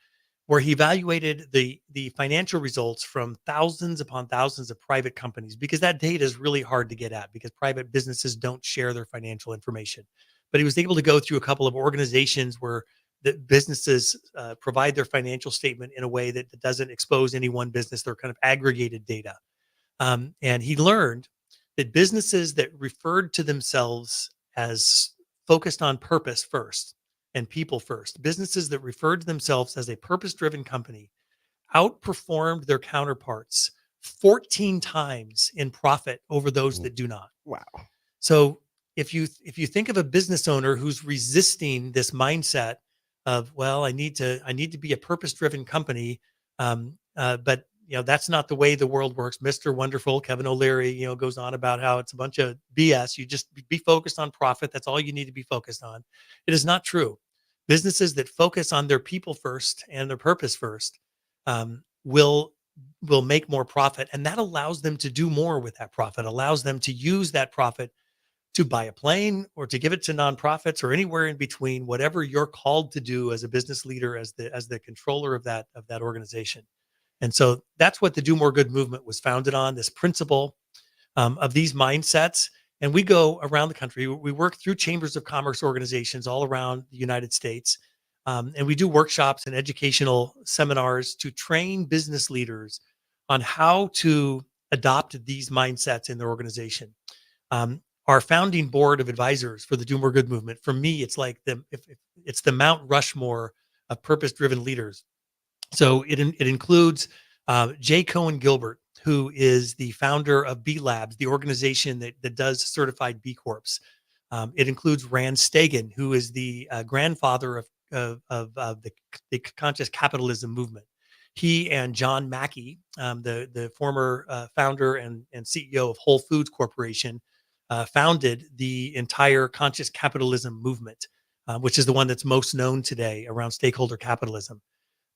where he evaluated the financial results from thousands upon thousands of private companies, because that data is really hard to get at because private businesses don't share their financial information. But he was able to go through a couple of organizations where the businesses provide their financial statement in a way that doesn't expose any one business. They're kind of aggregated data. And he learned that businesses that referred to themselves as focused on purpose first and people first, businesses that referred to themselves as a purpose-driven company, outperformed their counterparts 14 times in profit over those that do not. Wow. So if you think of a business owner who's resisting this mindset of, well, I need to be a purpose-driven company, but that's not the way the world works. Mr. Wonderful, Kevin O'Leary, goes on about how it's a bunch of BS. You just be focused on profit. That's all you need to be focused on. It is not true. Businesses that focus on their people first and their purpose first will make more profit, and that allows them to do more with that profit. Allows them to use that profit to buy a plane or to give it to nonprofits or anywhere in between. Whatever you're called to do as a business leader, as the controller of that organization. And so that's what the Do More Good movement was founded on, this principle of these mindsets. And we go around the country. We work through chambers of commerce organizations all around the United States. And we do workshops and educational seminars to train business leaders on how to adopt these mindsets in their organization. Our founding board of advisors for the Do More Good movement, for me, it's like it's the Mount Rushmore of purpose-driven leaders. So it includes J. Cohen Gilbert, who is the founder of B Labs, the organization that does certified B Corps. It includes Rand Stagen, who is the grandfather of the conscious capitalism movement. He and John Mackey, the former founder and CEO of Whole Foods Corporation, founded the entire conscious capitalism movement, which is the one that's most known today around stakeholder capitalism.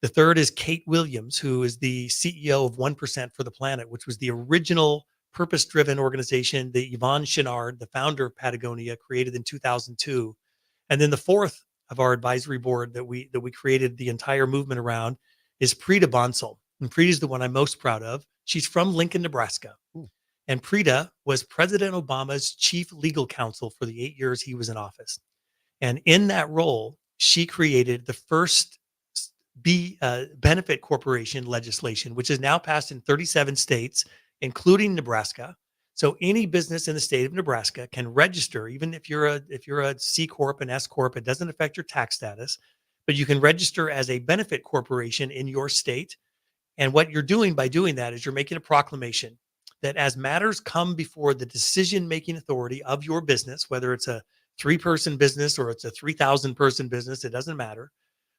The third is Kate Williams, who is the CEO of 1% for the Planet, which was the original purpose-driven organization that Yvon Chouinard, the founder of Patagonia, created in 2002. And then the fourth of our advisory board that we created the entire movement around is Preeta Bansal. And Preeta is the one I'm most proud of. She's from Lincoln, Nebraska. And Preeta was President Obama's chief legal counsel for the 8 years he was in office. And in that role, she created the first benefit corporation legislation, which is now passed in 37 states, including Nebraska. So any business in the state of Nebraska can register, even if you're a C Corp, an S Corp, it doesn't affect your tax status, but you can register as a benefit corporation in your state. And what you're doing by doing that is you're making a proclamation that as matters come before the decision-making authority of your business, whether it's a 3-person business or it's a 3,000-person business, it doesn't matter.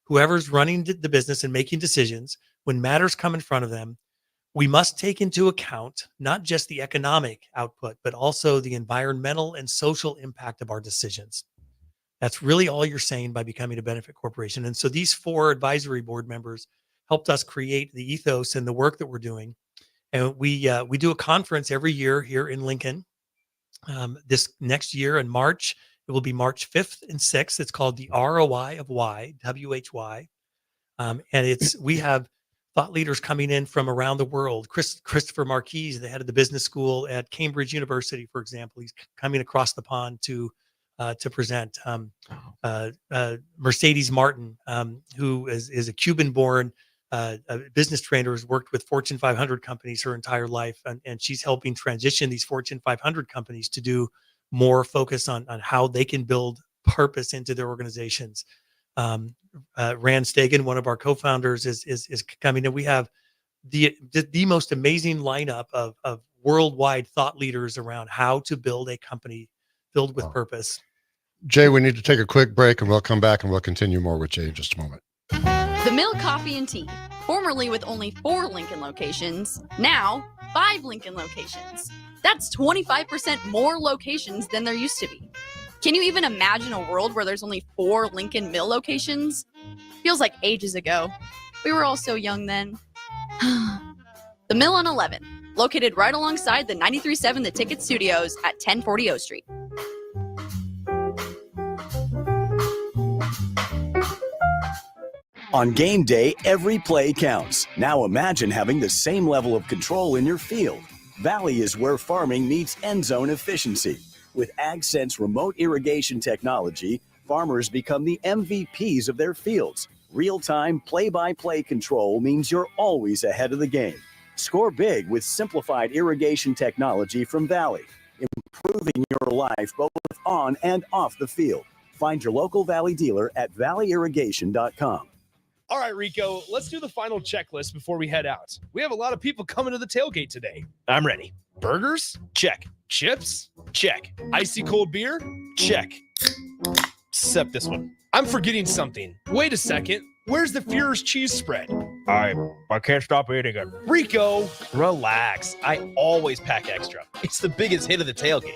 Whoever's running the business and making decisions, when matters come in front of them, we must take into account not just the economic output, but also the environmental and social impact of our decisions. That's really all you're saying by becoming a benefit corporation. And so these 4 advisory board members helped us create the ethos and the work that we're doing. And we do a conference every year here in Lincoln. This next year in March, it will be March 5th and 6th. It's called the ROI of Why, WHY. And we have thought leaders coming in from around the world. Christopher Marquis, the head of the business school at Cambridge University, for example, he's coming across the pond to present. Mercedes Martin, who is a Cuban-born a business trainer, has worked with Fortune 500 companies her entire life, and she's helping transition these Fortune 500 companies to do more focus on how they can build purpose into their organizations. Rand Stegan, one of our co-founders, is coming, and we have the most amazing lineup of worldwide thought leaders around how to build a company filled with purpose. Jay, we need to take a quick break, and we'll come back and we'll continue more with Jay in just a moment. The Mill Coffee and Tea, formerly with only 4 Lincoln locations, now 5 Lincoln locations. That's 25% more locations than there used to be. Can you even imagine a world where there's only 4 Lincoln Mill locations? Feels like ages ago. We were all so young then. The Mill on 11, located right alongside the 93.7 The Ticket Studios at 1040 O Street. On game day, every play counts. Now imagine having the same level of control in your field. Valley is where farming meets end zone efficiency. With AgSense remote irrigation technology, farmers become the MVPs of their fields. Real-time, play-by-play control means you're always ahead of the game. Score big with simplified irrigation technology from Valley, improving your life both on and off the field. Find your local Valley dealer at valleyirrigation.com. All right, Rico, let's do the final checklist before we head out. We have a lot of people coming to the tailgate today. I'm ready. Burgers? Check. Chips? Check. Icy cold beer? Check. Except this one. I'm forgetting something. Wait a second. Where's the Führer's cheese spread? I can't stop eating it. Rico! Relax. I always pack extra. It's the biggest hit of the tailgate.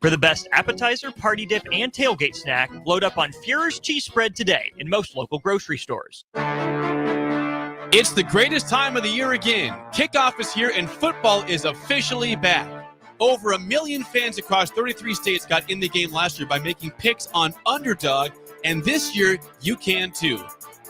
For the best appetizer, party dip, and tailgate snack, load up on Führer's cheese spread today in most local grocery stores. It's the greatest time of the year again. Kickoff is here and football is officially back. Over 1 million fans across 33 states got in the game last year by making picks on Underdog, and this year you can too.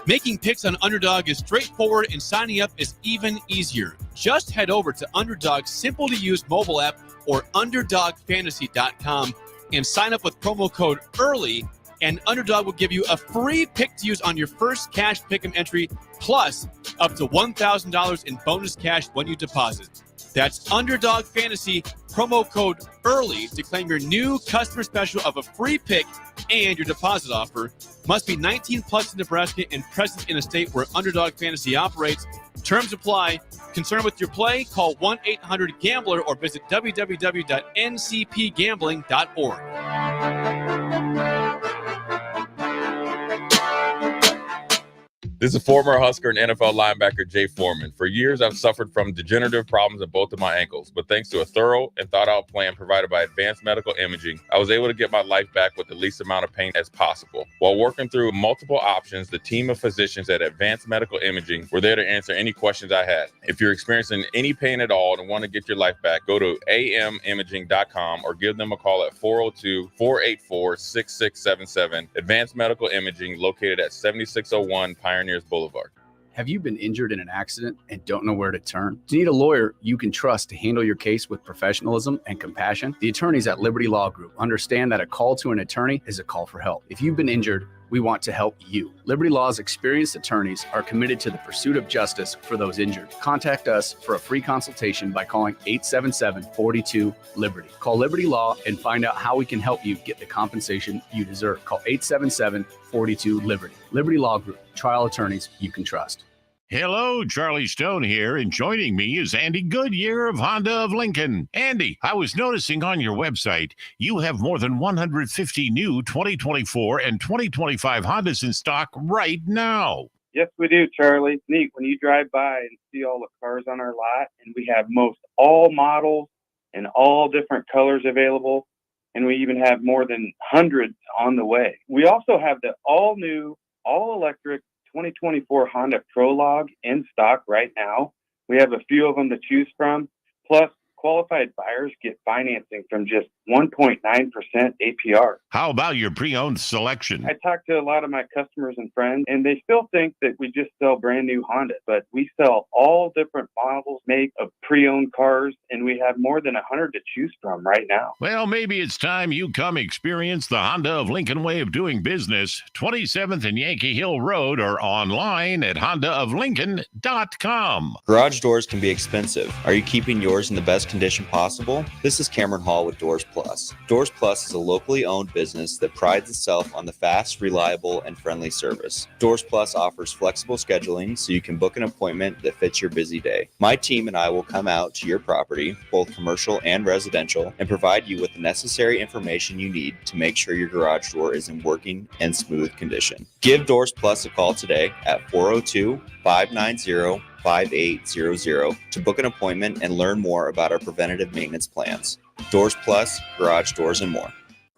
Making picks on Underdog is straightforward and signing up is even easier. Just head over to Underdog's simple-to-use mobile app or UnderdogFantasy.com and sign up with promo code EARLY, and Underdog will give you a free pick to use on your first cash pick'em entry, plus up to $1,000 in bonus cash when you deposit. That's Underdog Fantasy, promo code EARLY to claim your new customer special of a free pick and your deposit offer. Must be 19 plus in Nebraska and present in a state where Underdog Fantasy operates. Terms apply. Concerned with your play? Call 1-800-GAMBLER or visit www.ncpgambling.org. This is former Husker and NFL linebacker Jay Foreman. For years, I've suffered from degenerative problems in both of my ankles, but thanks to a thorough and thought-out plan provided by Advanced Medical Imaging, I was able to get my life back with the least amount of pain as possible. While working through multiple options, the team of physicians at Advanced Medical Imaging were there to answer any questions I had. If you're experiencing any pain at all and want to get your life back, go to amimaging.com or give them a call at 402-484-6677. Advanced Medical Imaging, located at 7601 Pioneers Boulevard. Have you been injured in an accident and don't know where to turn? Do you need a lawyer you can trust to handle your case with professionalism and compassion? The attorneys at Liberty Law Group understand that a call to an attorney is a call for help. If you've been injured, we want to help you. Liberty Law's experienced attorneys are committed to the pursuit of justice for those injured. Contact us for a free consultation by calling 877-42-LIBERTY. Call Liberty Law and find out how we can help you get the compensation you deserve. Call 877-42-LIBERTY. Liberty Law Group, trial attorneys you can trust. Hello, Charlie Stone here, and joining me is Andy Goodyear of Honda of Lincoln. Andy, I was noticing on your website you have more than 150 new 2024 and 2025 Hondas in stock right now. Yes, we do, Charlie. It's neat when you drive by and see all the cars on our lot, and we have most all models and all different colors available, and we even have more than hundreds on the way. We also have the all-new, all-electric 2024 Honda Prologue in stock right now. We have a few of them to choose from. Plus, qualified buyers get financing from just 1.9% APR. How about your pre-owned selection? I talked to a lot of my customers and friends, and they still think that we just sell brand new Honda, but we sell all different models, make of pre-owned cars, and we have more than 100 to choose from right now. Well, maybe it's time you come experience the Honda of Lincoln way of doing business. 27th and Yankee Hill Road, or online at hondaoflincoln.com. Garage doors can be expensive. Are you keeping yours in the best condition possible? This is Cameron Hall with Doors Plus. Doors Plus is a locally owned business that prides itself on the fast, reliable, and friendly service. Doors Plus offers flexible scheduling so you can book an appointment that fits your busy day. My team and I will come out to your property, both commercial and residential, and provide you with the necessary information you need to make sure your garage door is in working and smooth condition. Give Doors Plus a call today at 402-590-5800 to book an appointment and learn more about our preventative maintenance plans. Doors Plus, garage doors, and more.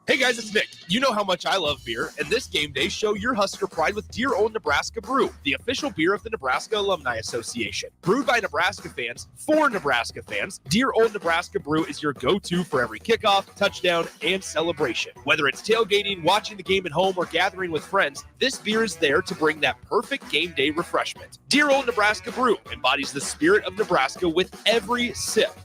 Hey guys, it's Nick. You know how much I love beer, and this game day, show your Husker pride with Dear Old Nebraska Brew, the official beer of the Nebraska Alumni Association. Brewed by Nebraska fans, for Nebraska fans, Dear Old Nebraska Brew is your go-to for every kickoff, touchdown, and celebration. Whether it's tailgating, watching the game at home, or gathering with friends, this beer is there to bring that perfect game day refreshment. Dear Old Nebraska Brew embodies the spirit of Nebraska with every sip.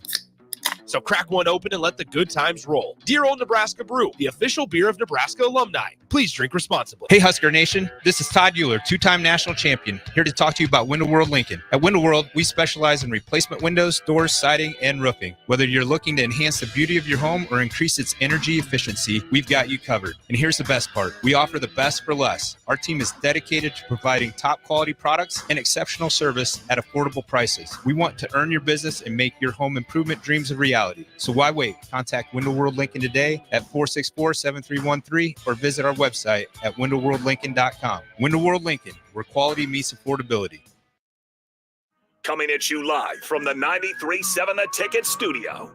So crack one open and let the good times roll. Dear Old Nebraska Brew, the official beer of Nebraska alumni. Please drink responsibly. Hey Husker Nation, this is Todd Euler, two-time national champion, here to talk to you about Window World Lincoln. At Window World, we specialize in replacement windows, doors, siding, and roofing. Whether you're looking to enhance the beauty of your home or increase its energy efficiency, we've got you covered. And here's the best part. We offer the best for less. Our team is dedicated to providing top quality products and exceptional service at affordable prices. We want to earn your business and make your home improvement dreams a reality. So why wait? Contact Window World Lincoln today at 464-7313 or visit our website at windowworldlincoln.com. Window World Lincoln, where quality meets affordability. Coming at you live from the 93.7 The Ticket studio.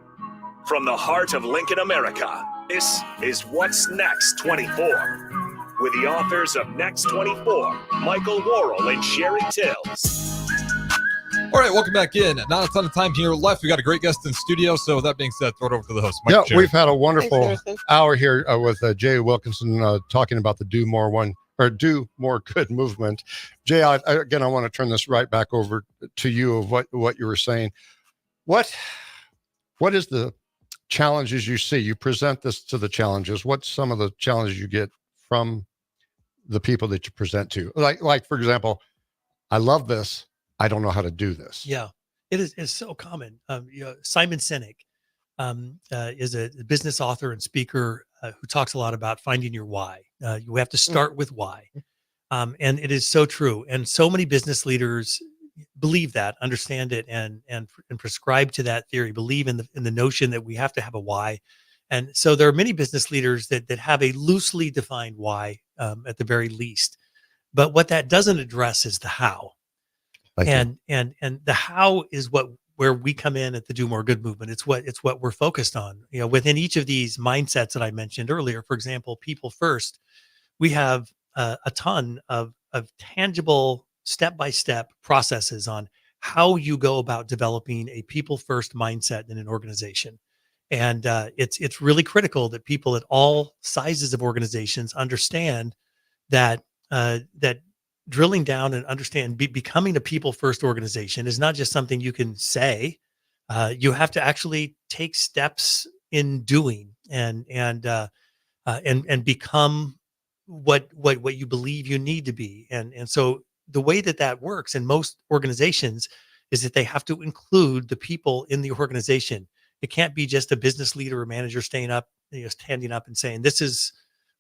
From the heart of Lincoln, America, this is What's Next 24. With the authors of Next 24, Michael Worrell and Sherry Tills. All right, welcome back in. Not a ton of time here left. We got a great guest in studio. So that being said, throw it over to the host, Mike. Yeah, Sherry. we've had a wonderful hour here with Jay Wilkinson talking about the Do More Good movement. Jay, I want to turn this right back over to you of what you were saying. What is the challenges you see? You present this to the challenges. What's some of the challenges you get from the people that you present to? Like for example, I love this. I don't know how to do this. Yeah, it's so common. Simon Sinek is a business author and speaker who talks a lot about finding your why. You have to start with why. And it is so true. And so many business leaders believe that, understand it, and prescribe to that theory, believe in the notion that we have to have a why. And so there are many business leaders that have a loosely defined why at the very least. But what that doesn't address is the how. And the how is where we come in at the Do More Good movement. It's what we're focused on. Within each of these mindsets that I mentioned earlier, for example, people first, we have a ton of tangible step-by-step processes on how you go about developing a people first mindset in an organization. And it's really critical that people at all sizes of organizations understand that that drilling down and understand becoming a people first organization is not just something you can say. You have to actually take steps in doing and become what you believe you need to be. And so the way that works in most organizations is that they have to include the people in the organization. It can't be just a business leader or manager standing up and saying, this is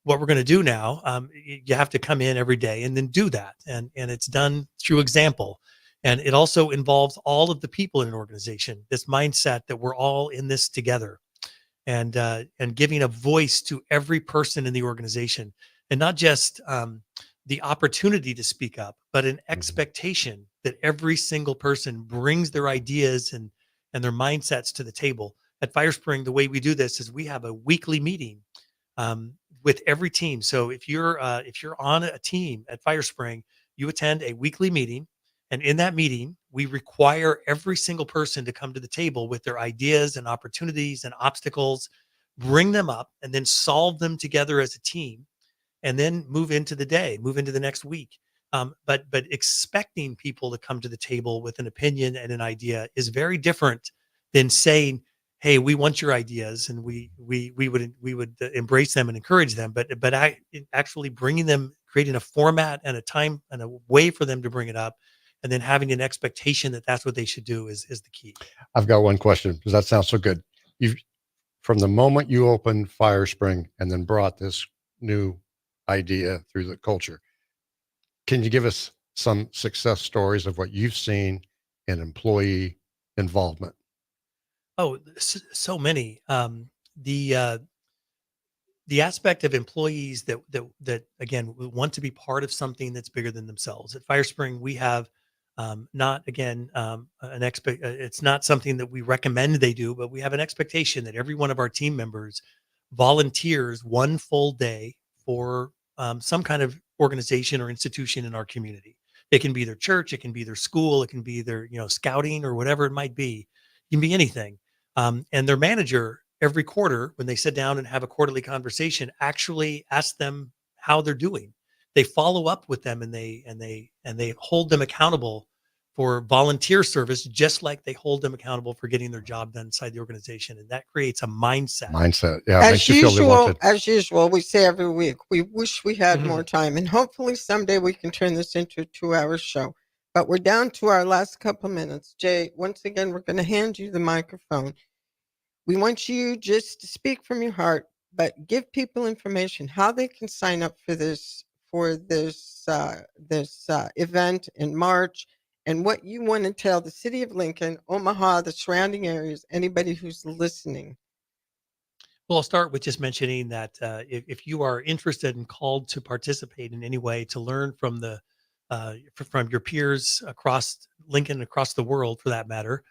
what we're going to do now. You have to come in every day and then do that. And it's done through example. And it also involves all of the people in an organization, this mindset that we're all in this together, and giving a voice to every person in the organization, and not just the opportunity to speak up, but an expectation that every single person brings their ideas and their mindsets to the table. At FireSpring, the way we do this is we have a weekly meeting with every team. So if you're on a team at FireSpring, you attend a weekly meeting, and in that meeting, we require every single person to come to the table with their ideas and opportunities and obstacles, bring them up, and then solve them together as a team, and then move into the next week. But expecting people to come to the table with an opinion and an idea is very different than saying, "Hey, we want your ideas," and we would embrace them and encourage them. But actually bringing them, creating a format and a time and a way for them to bring it up, and then having an expectation that that's what they should do is the key. I've got one question because that sounds so good. From the moment you opened FireSpring and then brought this new idea through the culture, can you give us some success stories of what you've seen in employee involvement? Oh, so many. The aspect of employees that again want to be part of something that's bigger than themselves. At FireSpring, we have not again it's not something that we recommend they do, but we have an expectation that every one of our team members volunteers one full day for some kind of organization or institution in our community. It can be their church, it can be their school, it can be their scouting or whatever it might be. It can be anything. And their manager every quarter, when they sit down and have a quarterly conversation, actually ask them how they're doing. They follow up with them, and they hold them accountable for volunteer service, just like they hold them accountable for getting their job done inside the organization. And that creates a mindset. Yeah. As usual, we say every week, we wish we had more time, and hopefully someday we can turn this into a 2-hour show. But we're down to our last couple minutes. Jay, once again, we're going to hand you the microphone. We want you just to speak from your heart, but give people information how they can sign up for this event in March, and what you want to tell the city of Lincoln, Omaha, the surrounding areas, anybody who's listening. Well, I'll start with just mentioning that if you are interested and called to participate in any way, to learn from from your peers across Lincoln, across the world for that matter,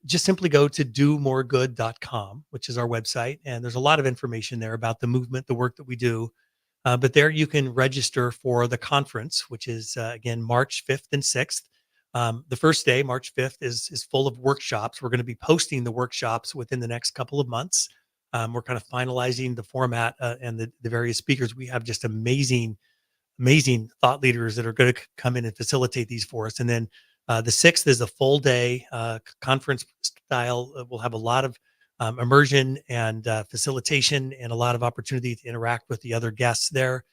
just simply go to domoregood.com, which is our website. And there's a lot of information there about the movement, the work that we do. But there you can register for the conference, which is, again, March 5th and 6th. The first day, March 5th, is full of workshops. We're going to be posting the workshops within the next couple of months. We're kind of finalizing the format and the various speakers. We have just amazing thought leaders that are going to come in and facilitate these for us. And then the 6th is a full day conference style. We'll have a lot of immersion and facilitation, and a lot of opportunity to interact with the other guests there.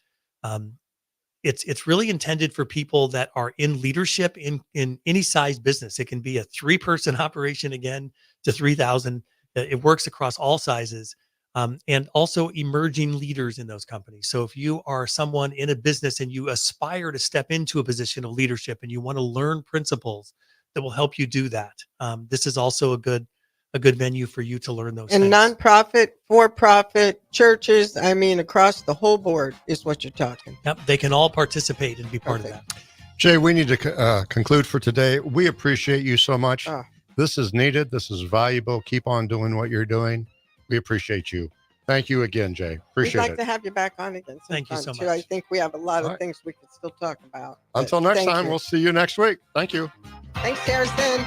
It's really intended for people that are in leadership in any size business. It can be a 3-person operation, again, to 3,000. It works across all sizes. And also emerging leaders in those companies. So if you are someone in a business and you aspire to step into a position of leadership and you want to learn principles that will help you do that, this is also a good a good venue for you to learn those And things. nonprofit, for-profit, churches, I mean, across the whole board is what you're talking. Yep, they can all participate and be part of that. Jay, we need to conclude for today. We appreciate you so much. This is needed. This is valuable. Keep on doing what you're doing. We appreciate you. Thank you again, Jay. Appreciate We'd like it. to have you back on again Thank you sometime, so too. much. I think we have a lot of right. things we could still talk about. Until But next thank time, you. we'll see you next week. Thank you. Thanks, Harrison.